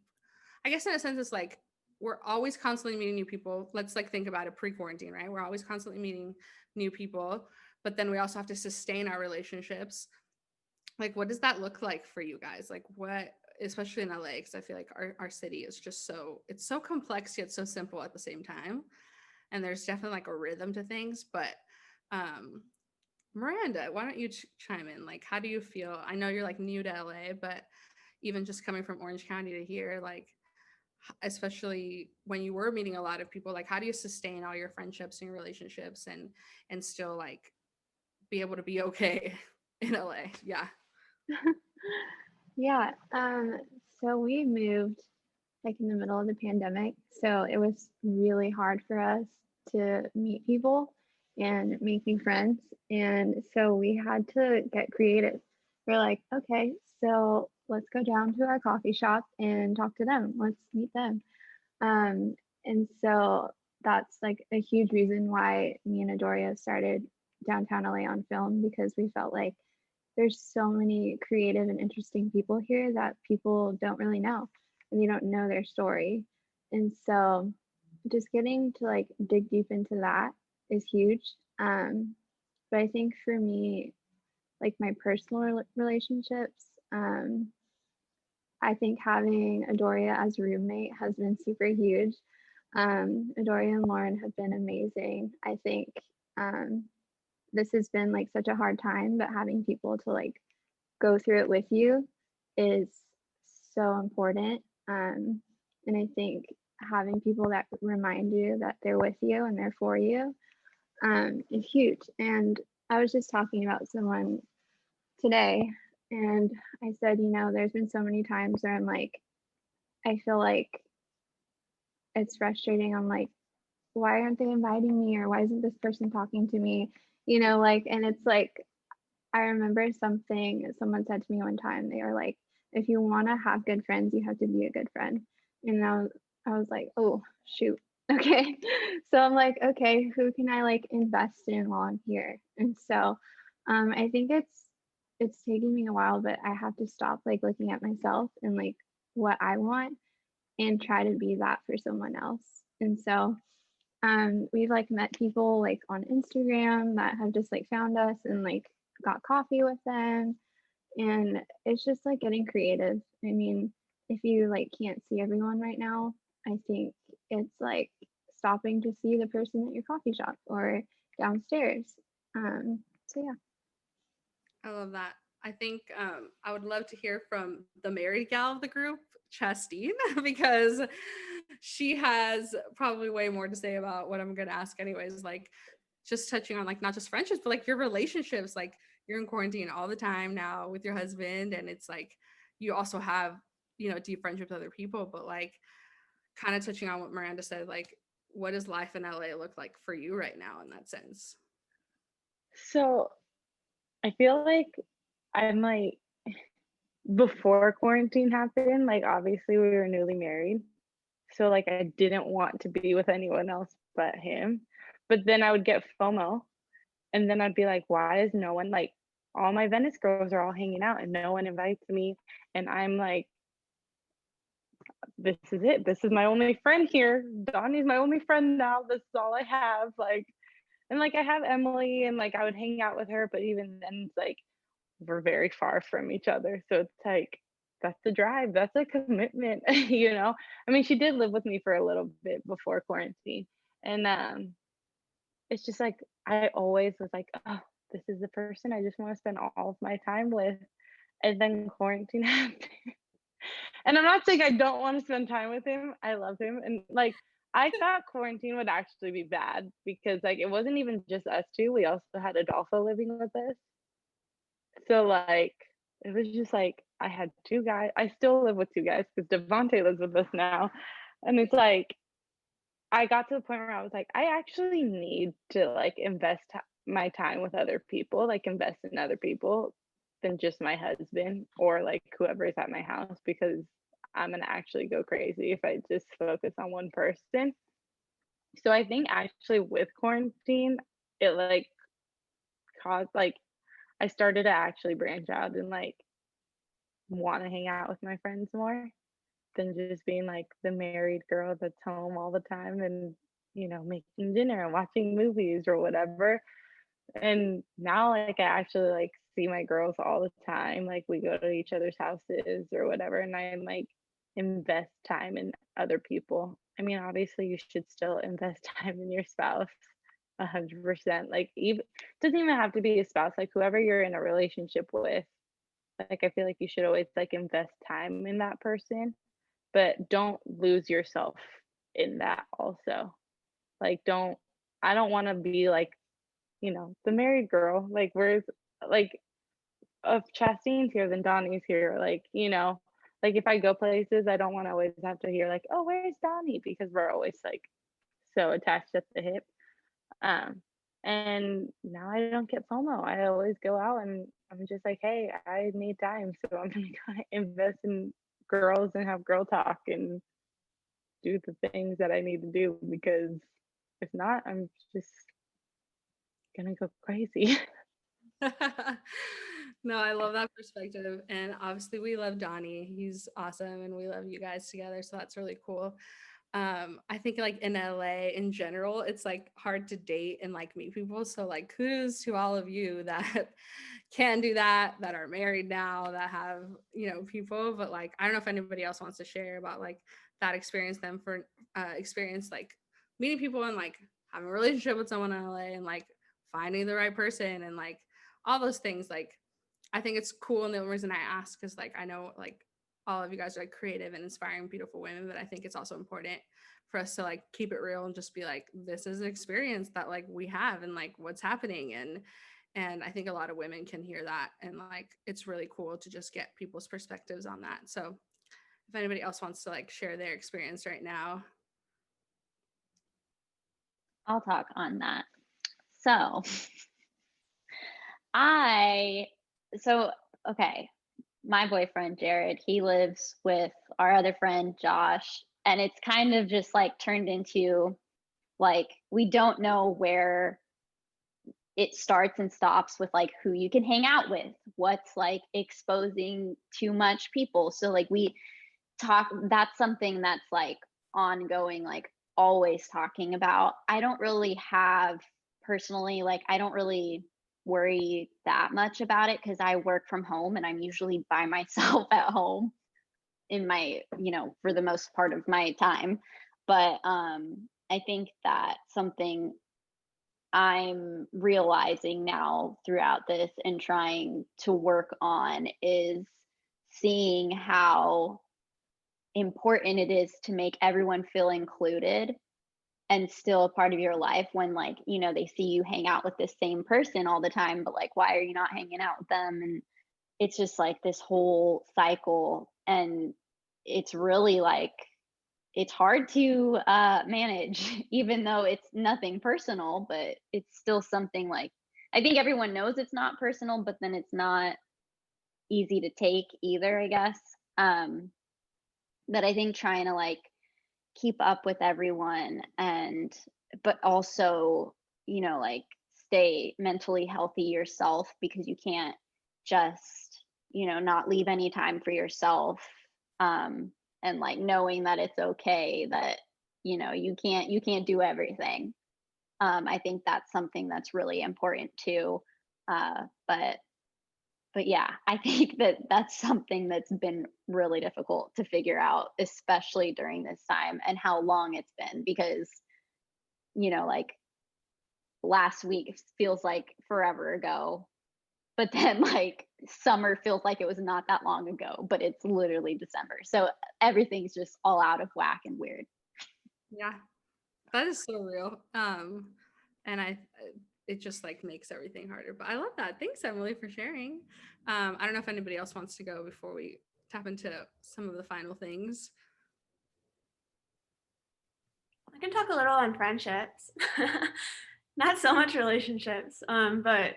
A: I guess in a sense it's like we're always constantly meeting new people. Let's like think about it pre-quarantine, right? We're always constantly meeting new people, but then we also have to sustain our relationships. Like what does that look like for you guys? Like what, especially in LA, because I feel like our city is just so, it's so complex yet so simple at the same time. And there's definitely like a rhythm to things. But Miranda, why don't you chime in? Like, how do you feel? I know you're like new to LA, but even just coming from Orange County to here, like, especially when you were meeting a lot of people, like, how do you sustain all your friendships and your relationships and still like be able to be okay in LA? Yeah.
G: Yeah. So we moved like in the middle of the pandemic. So it was really hard for us to meet people and make new friends. And so we had to get creative. We're like, okay, so let's go down to our coffee shop and talk to them. Let's meet them. And so that's like a huge reason why me and Adoria started Downtown LA on Film, because we felt like there's so many creative and interesting people here that people don't really know and you don't know their story. And so just getting to like dig deep into that is huge. But I think for me, like my personal relationships, I think having Adoria as a roommate has been super huge. Adoria and Lauren have been amazing. I think um, this has been like such a hard time, but having people to like go through it with you is so important. And I think having people that remind you that they're with you and they're for you is huge. And I was just talking about someone today, and I said, you know, there's been so many times where I'm like, I feel like it's frustrating. I'm like, why aren't they inviting me? Or why isn't this person talking to me? You know, like, and it's like, I remember something someone said to me one time. They were like, if you want to have good friends, you have to be a good friend. And I was like, oh, shoot. Okay. So I'm like, okay, who can I like invest in while I'm here? And so I think it's taking me a while, but I have to stop like looking at myself and like what I want and try to be that for someone else. And so we've like met people like on Instagram that have just like found us and like got coffee with them. And it's just like getting creative. I mean, if you like can't see everyone right now, I think it's like stopping to see the person at your coffee shop or downstairs. So yeah.
A: I love that. I think I would love to hear from the married gal of the group, Chastine, because she has probably way more to say about what I'm going to ask, anyways. Like, just touching on like not just friendships, but like your relationships. Like, you're in quarantine all the time now with your husband, and it's like you also have, you know, deep friendships with other people. But like, kind of touching on what Miranda said, like, what does life in LA look like for you right now in that sense?
C: So I feel like I'm like, before quarantine happened, like obviously we were newly married. So like I didn't want to be with anyone else but him. But then I would get FOMO And then I'd be like, why is no one like, all my Venice girls are all hanging out and no one invites me. And I'm like, this is it. This is my only friend here. Donnie's my only friend now. This is all I have. Like, and like I have Emily and like I would hang out with her, but even then it's like we're very far from each other. So it's like that's a drive. That's a commitment, you know. I mean, she did live with me for a little bit before quarantine. And it's just like I always was like, oh, this is the person I just want to spend all of my time with. And then quarantine happened. And I'm not saying I don't want to spend time with him. I love him. And like I thought quarantine would actually be bad because like it wasn't even just us two. We also had Adolfo living with us. So like it was just like I had two guys. I still live with two guys because Devontae lives with us now. And it's like I got to the point where I was like, I actually need to like invest my time with other people, like invest in other people than just my husband or like whoever is at my house because I'm gonna actually go crazy if I just focus on one person. So I think actually with quarantine, it like caused like I started to actually branch out and like want to hang out with my friends more than just being like the married girl that's home all the time and making dinner and watching movies or whatever. And now like I actually like see my girls all the time. Like we go to each other's houses or whatever, and I like invest time in other people. I mean, obviously you should still invest time in your spouse 100%. Like even doesn't even have to be a spouse, like whoever you're in a relationship with. Like I feel like you should always like invest time in that person, but don't lose yourself in that also. Like I don't want to be like, the married girl. Like where's like if Chastine's here, then Donnie's here. Like if I go places, I don't want to always have to hear like, oh, where's Donnie? Because we're always like so attached at the hip. Um, and now I don't get FOMO. I always go out and I'm just like, hey, I need time, so I'm gonna go invest in girls and have girl talk and do the things that I need to do because if not, I'm just gonna go crazy.
A: No, I love that perspective. And obviously, we love Donnie. He's awesome. And we love you guys together. So that's really cool. I think like in LA in general, it's like hard to date and like meet people. So like kudos to all of you that can do that, that are married now, that have, people. But like, I don't know if anybody else wants to share about like that experience, them for experience like meeting people and like having a relationship with someone in LA and like finding the right person and like all those things. Like, I think it's cool. And the reason I ask is like, I know like all of you guys are like creative and inspiring, beautiful women, but I think it's also important for us to like keep it real and just be like, this is an experience that like we have and like what's happening. And I think a lot of women can hear that. And like, it's really cool to just get people's perspectives on that. So if anybody else wants to like share their experience right now.
B: I'll talk on that. So I, so, okay, my boyfriend, Jared, he lives with our other friend, Josh, and it's kind of just like turned into like, we don't know where it starts and stops with like who you can hang out with, what's like exposing too much people. So like we talk, that's something that's like ongoing, like always talking about. I don't really have personally, like I don't really worry that much about it because I work from home and I'm usually by myself at home in my, for the most part of my time. But I think that something I'm realizing now throughout this and trying to work on is seeing how important it is to make everyone feel included and still a part of your life when like they see you hang out with this same person all the time, but like why are you not hanging out with them? And it's just like this whole cycle, and it's really like it's hard to manage even though it's nothing personal, but it's still something like I think everyone knows it's not personal, but then it's not easy to take either, I guess. But I think trying to like keep up with everyone and but also like stay mentally healthy yourself, because you can't just, not leave any time for yourself. And like knowing that it's okay that, you can't do everything. I think that's something that's really important too. But yeah, I think that that's something that's been really difficult to figure out, especially during this time and how long it's been, because, like last week feels like forever ago, but then like summer feels like it was not that long ago, but it's literally December. So everything's just all out of whack and weird.
A: Yeah, that is so real. And it just like makes everything harder. But I love that. Thanks, Emily, for sharing. I don't know if anybody else wants to go before we tap into some of the final things.
F: I can talk a little on friendships, not so much relationships. But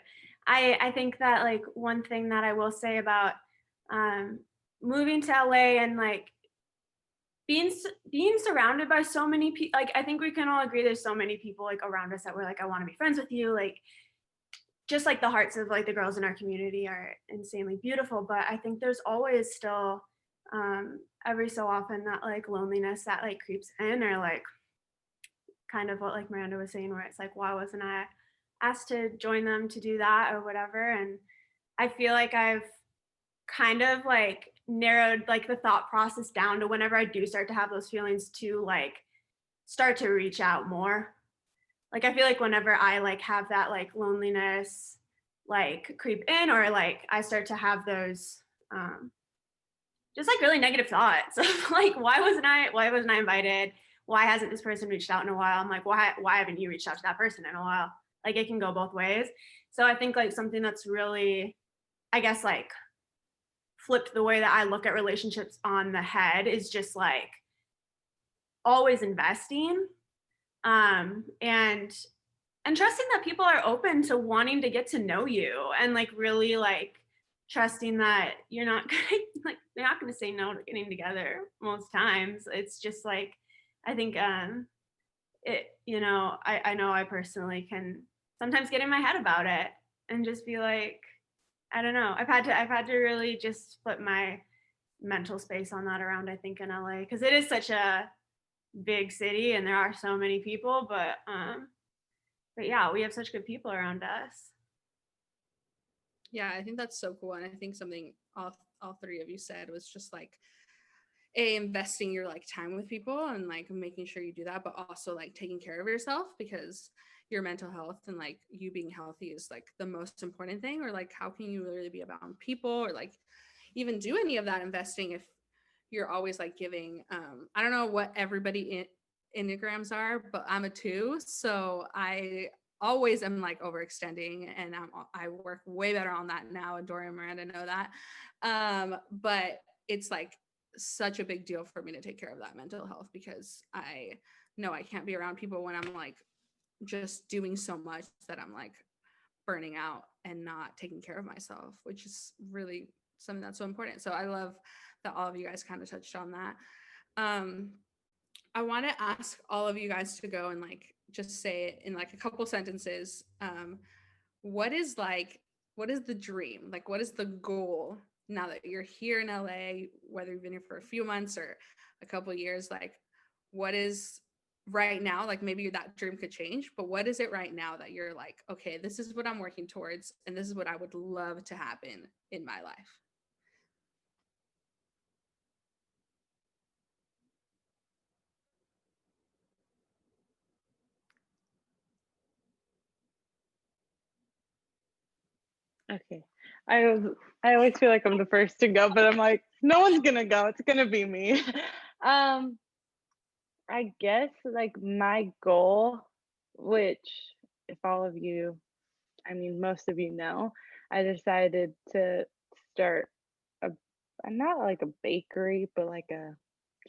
F: I think that like one thing that I will say about moving to LA and like being surrounded by so many people, like I think we can all agree there's so many people like around us that we're like, I want to be friends with you. Like just like the hearts of like the girls in our community are insanely beautiful, but I think there's always still every so often that like loneliness that like creeps in, or like kind of what like Miranda was saying, where it's like, why wasn't I asked to join them to do that or whatever? And I feel like I've kind of like narrowed like the thought process down to whenever I do start to have those feelings to like start to reach out more. Like I feel like whenever I like have that like loneliness like creep in, or like I start to have those just like really negative thoughts of like why wasn't I invited? Why hasn't this person reached out in a while? I'm like, why haven't you reached out to that person in a while? Like it can go both ways. So I think like something that's really, I guess, like flipped the way that I look at relationships on the head is just like always investing, and trusting that people are open to wanting to get to know you, and like really like trusting that you're not gonna like they're not gonna say no to getting together most times. It's just like I think I know I personally can sometimes get in my head about it and just be like, I don't know. I've had to really just put my mental space on that around, I think, in LA, because it is such a big city and there are so many people, but yeah, we have such good people around us.
A: Yeah, I think that's so cool. And I think something all three of you said was just like investing your like time with people and like making sure you do that, but also like taking care of yourself, because your mental health and like you being healthy is like the most important thing. Or like how can you really be around people or like even do any of that investing if you're always like giving I don't know what everybody enneagrams are, but I'm a 2, so I always am like overextending, and I work way better on that now, and Dory and Miranda know that. But it's like such a big deal for me to take care of that mental health, because I know I can't be around people when I'm like just doing so much that I'm like burning out and not taking care of myself, which is really something that's so important. So I love that all of you guys kind of touched on that. I want to ask all of you guys to go and like just say it in like a couple sentences. What is the dream? Like, what is the goal now that you're here in LA, whether you've been here for a few months or a couple years? Like, what is right now? Like, maybe that dream could change, but what is it right now that you're like, okay, this is what I'm working towards, and this is what I would love to happen in my life?
C: Okay. I always feel like I'm the first to go, but I'm like, no one's gonna go. It's gonna be me. um, I guess like my goal, which if all of you, I mean most of you know, I decided to start a not like a bakery, but like a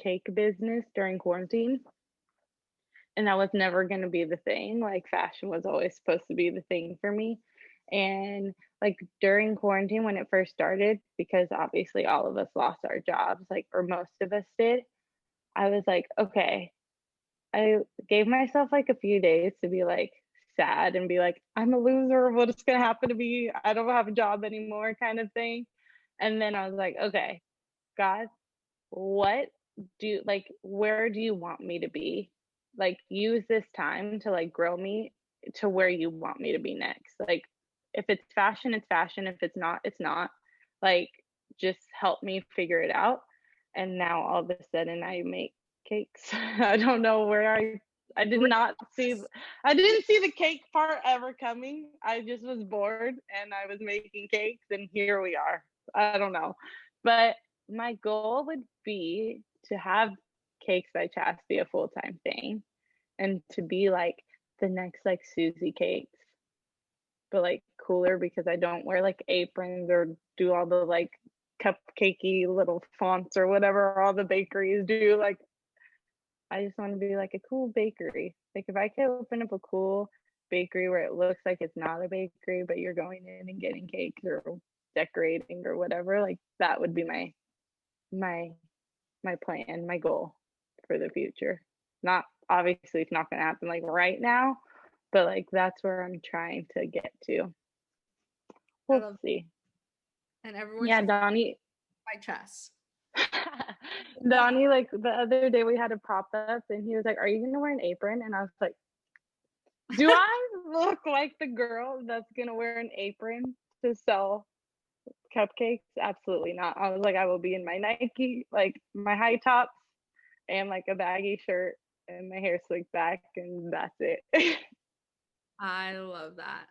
C: cake business during quarantine. And that was never going to be the thing. Like fashion was always supposed to be the thing for me. And like during quarantine when it first started, because obviously all of us lost our jobs, like or most of us did, I was like, okay, I gave myself like a few days to be like, sad and be like, I'm a loser. What's going to happen to me? I don't have a job anymore, kind of thing. And then I was like, okay, God, what where do you want me to be? Like, use this time to like grow me to where you want me to be next. Like, if it's fashion, it's fashion. If it's not, it's not. Like, just help me figure it out. And now all of a sudden I make cakes. I don't know where I didn't see the cake part ever coming. I just was bored and I was making cakes, and here we are. I don't know. But my goal would be to have Cakes by Chas be a full-time thing, and to be like the next like Susie Cakes, but like cooler, because I don't wear like aprons or do all the like cupcakey little fonts or whatever all the bakeries do. Like, I just want to be like a cool bakery. Like, if I could open up a cool bakery where it looks like it's not a bakery, but you're going in and getting cakes or decorating or whatever, like that would be my plan, my goal for the future. Not obviously, it's not going to happen like right now, but like that's where I'm trying to get to. We'll see.
A: And everyone
C: Yeah,
A: should
C: Donnie.
A: by Chess.
C: Donnie, like the other day we had a pop-up and he was like, are you gonna wear an apron? And I was like, do I look like the girl that's gonna wear an apron to sell cupcakes? Absolutely not. I was like, I will be in my Nike, like my high tops and like a baggy shirt and my hair slicked back, and that's it.
A: I love that.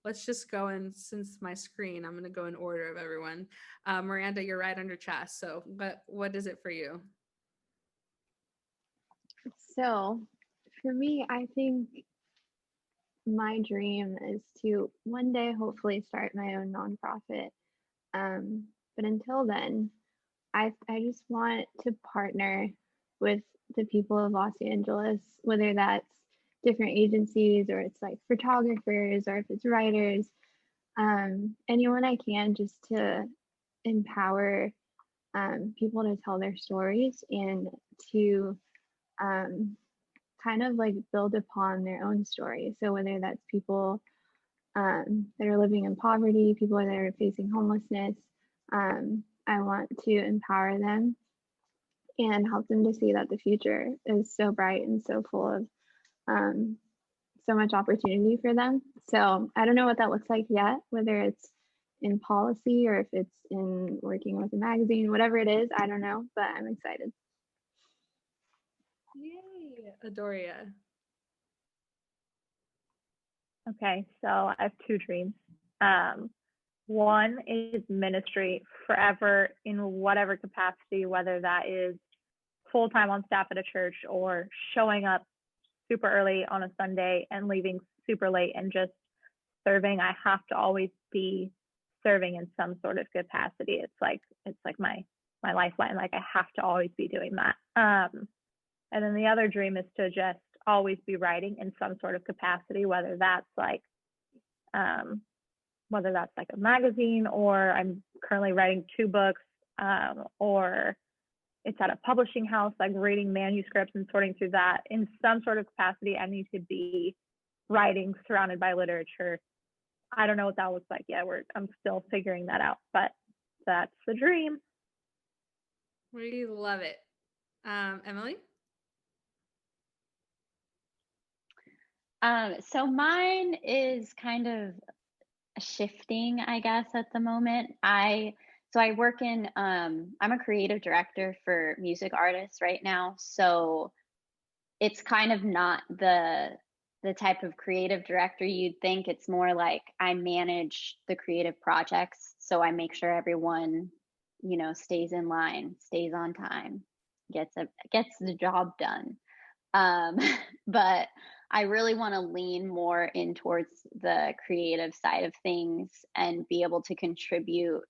A: Let's just go in, since my screen, I'm going to go in order of everyone. Miranda, you're right under Chas. So what is it for you?
G: So for me, I think my dream is to one day hopefully start my own nonprofit. But until then, I just want to partner with the people of Los Angeles, whether that's different agencies or it's like photographers or if it's writers, anyone I can, just to empower people to tell their stories and to kind of like build upon their own story. So whether that's people that are living in poverty, people that are facing homelessness, I want to empower them and help them to see that the future is so bright and so full of so much opportunity for them. So I don't know what that looks like yet, whether it's in policy or if it's in working with a magazine, whatever it is, I don't know, but I'm excited.
A: Yay, Adoria.
D: Okay, so I have two dreams. One is ministry forever in whatever capacity, whether that is full-time on staff at a church or showing up super early on a Sunday and leaving super late and just serving. I have to always be serving in some sort of capacity. It's like my lifeline. Like, I have to always be doing that. And then the other dream is to just always be writing in some sort of capacity, whether that's like a magazine, or I'm currently writing 2 books, or it's at a publishing house, like reading manuscripts and sorting through that. In some sort of capacity, I need to be writing, surrounded by literature. I don't know what that looks like yet. I'm still figuring that out, but that's the dream.
A: We love it. Emily?
B: So mine is kind of shifting, I guess, at the moment. So I work in I'm a creative director for music artists right now. So it's kind of not the type of creative director you'd think. It's more like I manage the creative projects. So I make sure everyone, stays in line, stays on time, gets the job done. But I really want to lean more in towards the creative side of things and be able to contribute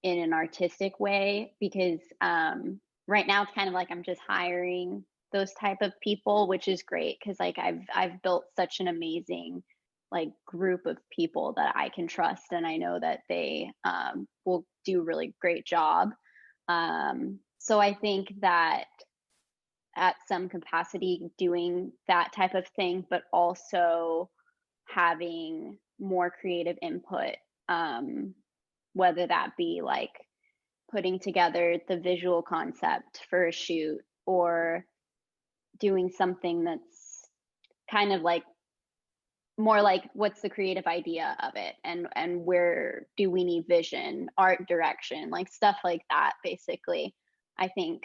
B: in an artistic way, because right now it's kind of like I'm just hiring those type of people, which is great because like I've built such an amazing like group of people that I can trust, and I know that they will do a really great job. So I think that at some capacity doing that type of thing, but also having more creative input, whether that be like putting together the visual concept for a shoot or doing something that's kind of like more like what's the creative idea of it, and where do we need vision, art direction, like stuff like that. Basically, I think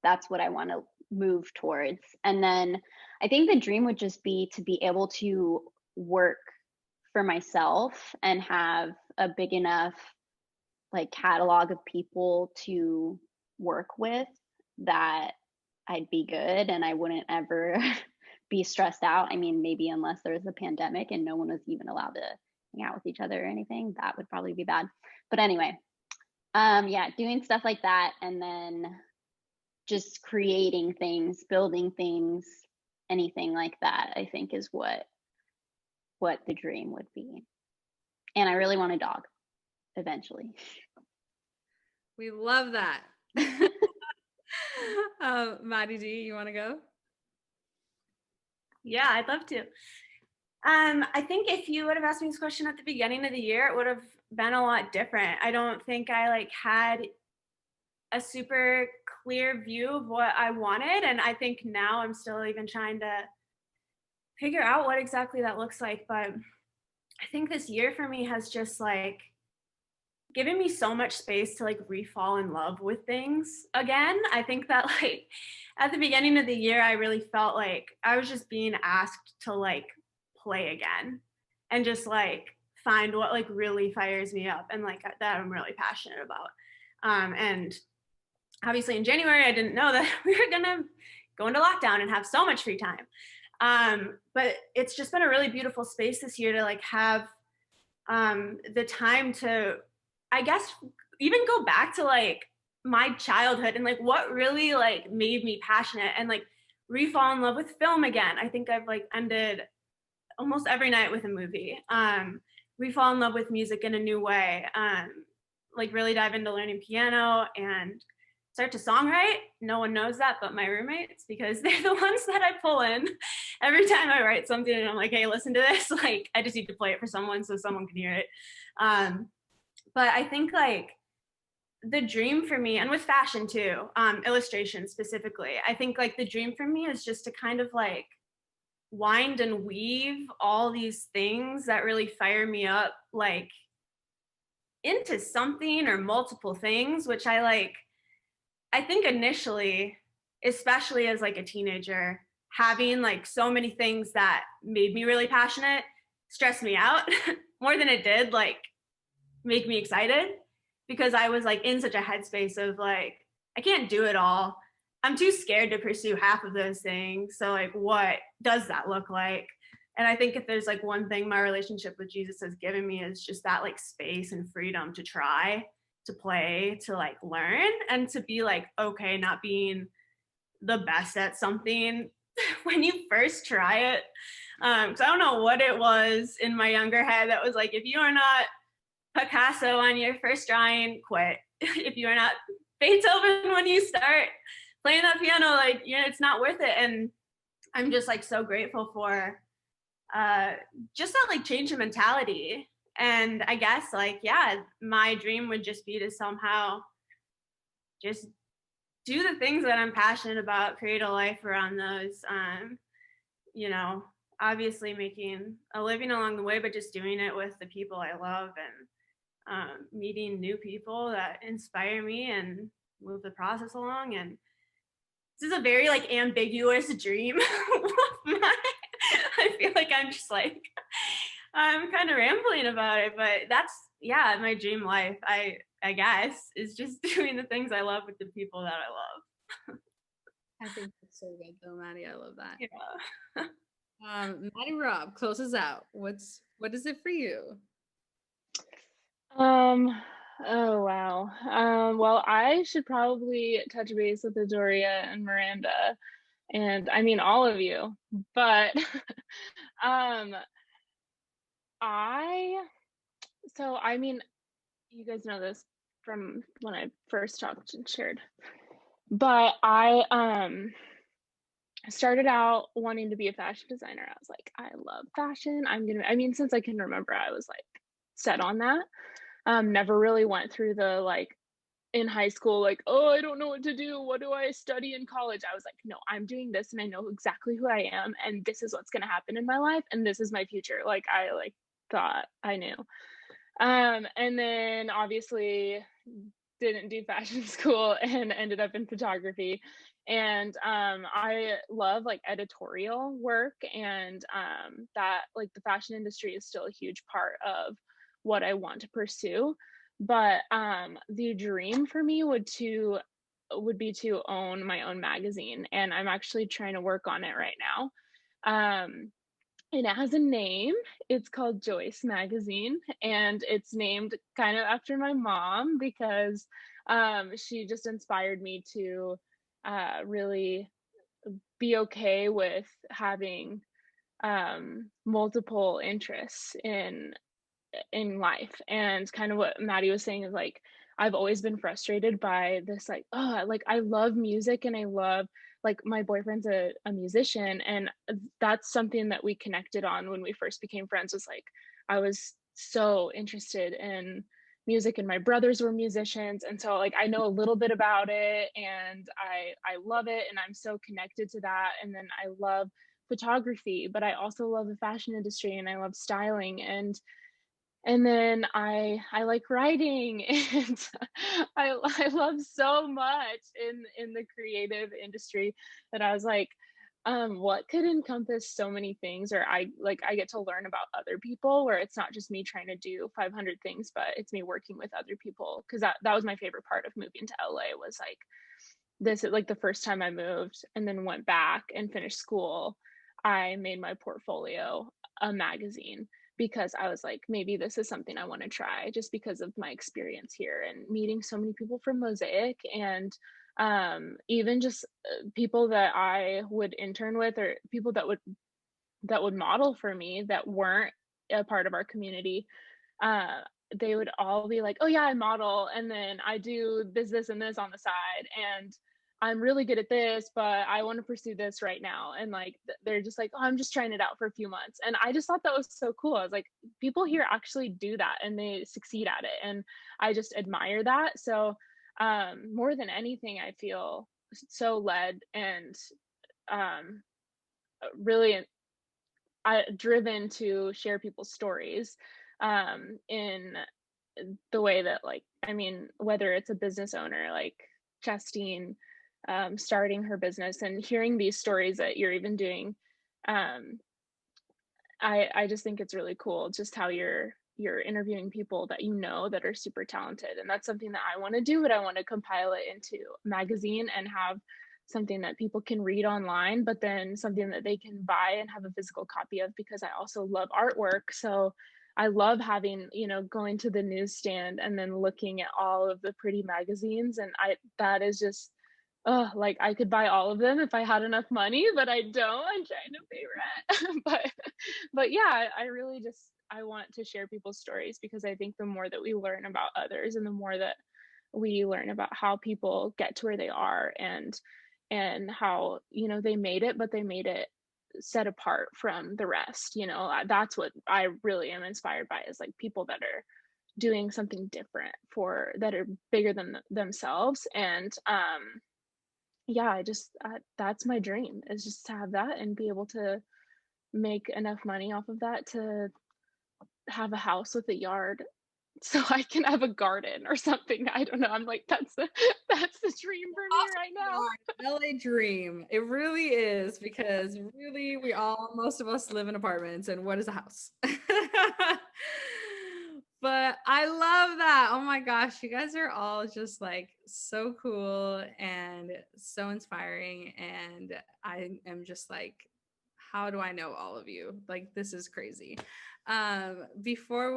B: that's what I want to move towards. And then I think the dream would just be to be able to work for myself and have a big enough like catalog of people to work with that I'd be good and I wouldn't ever be stressed out. I mean, maybe unless there was a pandemic and no one was even allowed to hang out with each other or anything, that would probably be bad. But anyway, yeah, doing stuff like that, and then just creating things, building things, anything like that, I think is what the dream would be. And I really want a dog eventually.
A: We love that. Maddie D, you want to go?
F: Yeah, I'd love to. I think if you would have asked me this question at the beginning of the year, it would have been a lot different. I don't think I like had a super clear view of what I wanted, and I think now I'm still even trying to figure out what exactly that looks like. But I think this year for me has just like given me so much space to like re-fall in love with things again. I think that like at the beginning of the year, I really felt like I was just being asked to like play again and just like find what like really fires me up and like that I'm really passionate about. And obviously in January, I didn't know that we were gonna go into lockdown and have so much free time. But it's just been a really beautiful space this year to like have the time to, I guess, even go back to like my childhood and like what really like made me passionate and like re-fall in love with film again. I think I've like ended almost every night with a movie. Re-fall in love with music in a new way. Like really dive into learning piano and start to songwrite. No one knows that but my roommates, because they're the ones that I pull in every time I write something and I'm like, hey, listen to this. Like, I just need to play it for someone so someone can hear it. But I think like the dream for me, and with fashion too, illustration specifically, I think like the dream for me is just to kind of like wind and weave all these things that really fire me up, like into something or multiple things, which I think initially, especially as like a teenager, having like so many things that made me really passionate stressed me out more than it did like make me excited, because I was like in such a headspace of like, I can't do it all. I'm too scared to pursue half of those things. So like, what does that look like? And I think if there's like one thing my relationship with Jesus has given me is just that like space and freedom to try, to play, to like learn, and to be like, okay, not being the best at something when you first try it. Because I don't know what it was in my younger head that was like, if you are not Picasso on your first drawing, quit. If you are not Beethoven when you start playing that piano, like, you know, it's not worth it. And I'm just like so grateful for just that like change in mentality. And I guess like, yeah, my dream would just be to somehow just do the things that I'm passionate about, create a life around those, you know, obviously making a living along the way, but just doing it with the people I love and meeting new people that inspire me and move the process along. And this is a very like ambiguous dream. I feel like I'm just like, I'm kind of rambling about it, but that's, yeah, my dream life, I guess, is just doing the things I love with the people that I love.
A: I think that's so good though, Maddie. I love that.
F: Yeah.
A: Maddie Rob, close us out. What is it for you?
E: Oh wow. Well, I should probably touch base with Adoria and Miranda, and I mean all of you, but I mean, you guys know this from when I first talked and shared But I started out wanting to be a fashion designer. I was like, I love fashion. I mean, since I can remember, I was like set on that. Never really went through the like in high school, like, oh, I don't know what to do. What do I study in college? I was like, no, I'm doing this and I know exactly who I am and this is what's gonna happen in my life and this is my future. Like I like thought I knew. And then obviously didn't do fashion school and ended up in photography. And I love like editorial work and that like the fashion industry is still a huge part of what I want to pursue. But the dream for me would be to own my own magazine, and I'm actually trying to work on it right now. And it has a name. It's called Joyce Magazine, and it's named kind of after my mom because she just inspired me to really be okay with having multiple interests in life. And kind of what Maddie was saying is like I've always been frustrated by this like, oh, like I love music and I love like my boyfriend's a musician, and that's something that we connected on when we first became friends. Was like I was so interested in music and my brothers were musicians, and so like I know a little bit about it and I love it and I'm so connected to that. And then I love photography, but I also love the fashion industry and I love styling, and then I like writing and I love so much in the creative industry that I was like, what could encompass so many things, or I get to learn about other people where it's not just me trying to do 500 things, but it's me working with other people. Because that was my favorite part of moving to LA, was like this is like the first time I moved and then went back and finished school. I made my portfolio a magazine because I was like, maybe this is something I want to try, just because of my experience here and meeting so many people from Mosaic, and even just people that I would intern with, or people that would model for me that weren't a part of our community. uh they would all be like, oh yeah, I model and then I do this and this on the side, and I'm really good at this, but I want to pursue this right now. And like they're just like, oh, I'm just trying it out for a few months. And I just thought that was so cool. I was like, people here actually do that and they succeed at it, and I just admire that. So more than anything, I feel so led and um really driven to share people's stories in the way that, like, I mean, whether it's a business owner like Justine starting her business and hearing these stories that you're even doing, um, I just think it's really cool just how you're interviewing people that you know that are super talented. And that's something that I want to do, but I want to compile it into a magazine and have something that people can read online, but then something that they can buy and have a physical copy of, because I also love artwork. So I love having, you know, going to the newsstand and then looking at all of the pretty magazines. And that is just, oh, like I could buy all of them if I had enough money, but I don't. I'm trying to pay rent. But yeah, I really just I want to share people's stories, because I think the more that we learn about others and the more that we learn about how people get to where they are, and how, you know, they made it, but they made it set apart from the rest. You know, that's what I really am inspired by, is like people that are doing something different, for that are bigger than themselves. And yeah, I just that's my dream, is just to have that and be able to make enough money off of that to have a house with a yard so I can have a garden or something. I don't know. I'm like, that's the dream for me right now.
A: LA dream. It really is, because really most of us live in apartments, and what is a house? But I love that. Oh my gosh, you guys are all just like so cool and so inspiring, and I am just like, how do I know all of you? Like, this is crazy. Before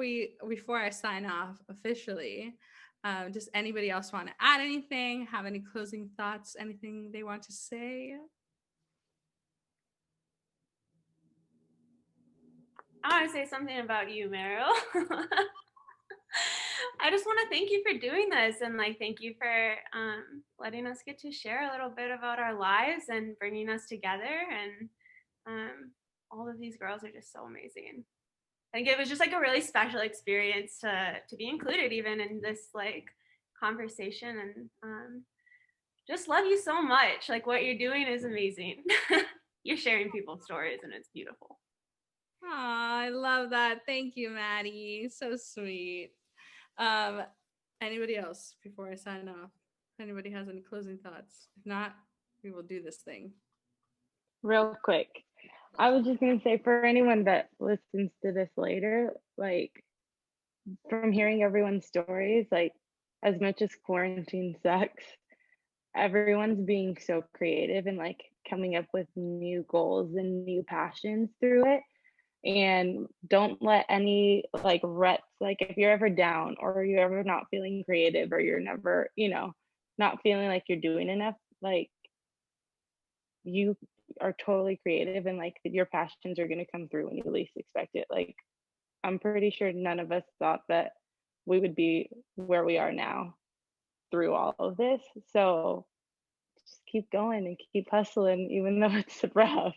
A: I sign off officially, does anybody else want to add anything? Have any closing thoughts? Anything they want to say?
F: I want to say something about you, Marol. I just want to thank you for doing this, and like thank you for letting us get to share a little bit about our lives and bringing us together. And all of these girls are just so amazing. I think it was just like a really special experience to be included even in this like conversation, and just love you so much. Like what you're doing is amazing. You're sharing people's stories, and it's beautiful.
A: Aw, I love that. Thank you, Maddie. So sweet. Um, anybody else before I sign off? If anybody has any closing thoughts, if not, we will do this thing.
C: Real quick, I was just gonna say for anyone that listens to this later, like from hearing everyone's stories, like as much as quarantine sucks, everyone's being so creative and like coming up with new goals and new passions through it. And don't let any like ruts, like if you're ever down or you're ever not feeling creative or you're never, not feeling like you're doing enough, like you are totally creative and like your passions are going to come through when you least expect it. Like I'm pretty sure none of us thought that we would be where we are now through all of this. So just keep going and keep hustling, even though it's rough.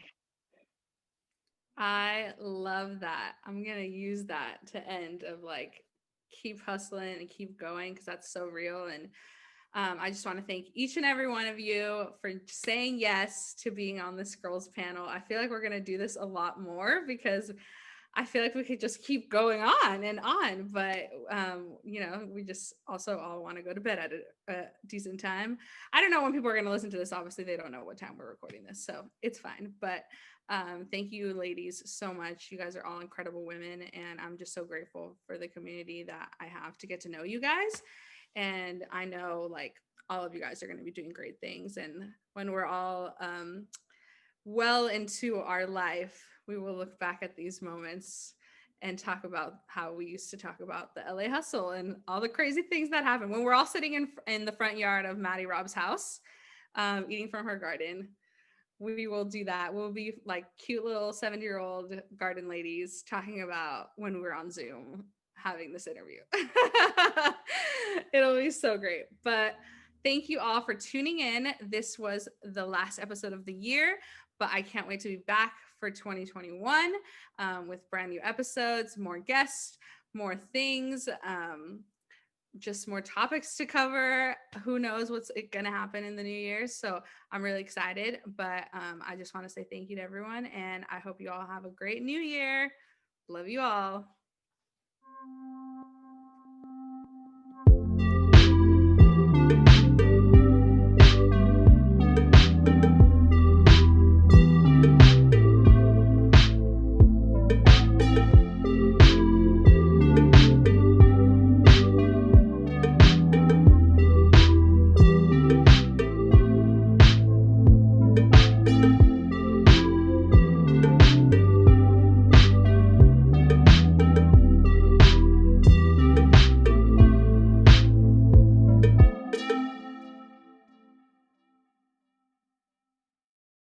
A: I love that. I'm gonna use that to end of like keep hustling and keep going because that's so real. And I just want to thank each and every one of you for saying yes to being on this girls panel. I feel like we're gonna do this a lot more because I feel like we could just keep going on and on, but we just also all want to go to bed at a decent time. I don't know when people are going to listen to this. Obviously, they don't know what time we're recording this, so it's fine. But thank you, ladies, so much. You guys are all incredible women, and I'm just so grateful for the community that I have to get to know you guys. And I know like all of you guys are going to be doing great things. And when we're all well into our life, we will look back at these moments and talk about how we used to talk about the LA hustle and all the crazy things that happen when we're all sitting in the front yard of Maddie Rob's house, eating from her garden. We will do that. We'll be like cute little 70-year-old garden ladies talking about when we're on Zoom having this interview. It'll be so great. But thank you all for tuning in. This was the last episode of the year, but I can't wait to be back for 2021 with brand new episodes, more guests, more things, just more topics to cover. Who knows what's going to happen in the new year. So I'm really excited, but I just want to say thank you to everyone. And I hope you all have a great new year. Love you all.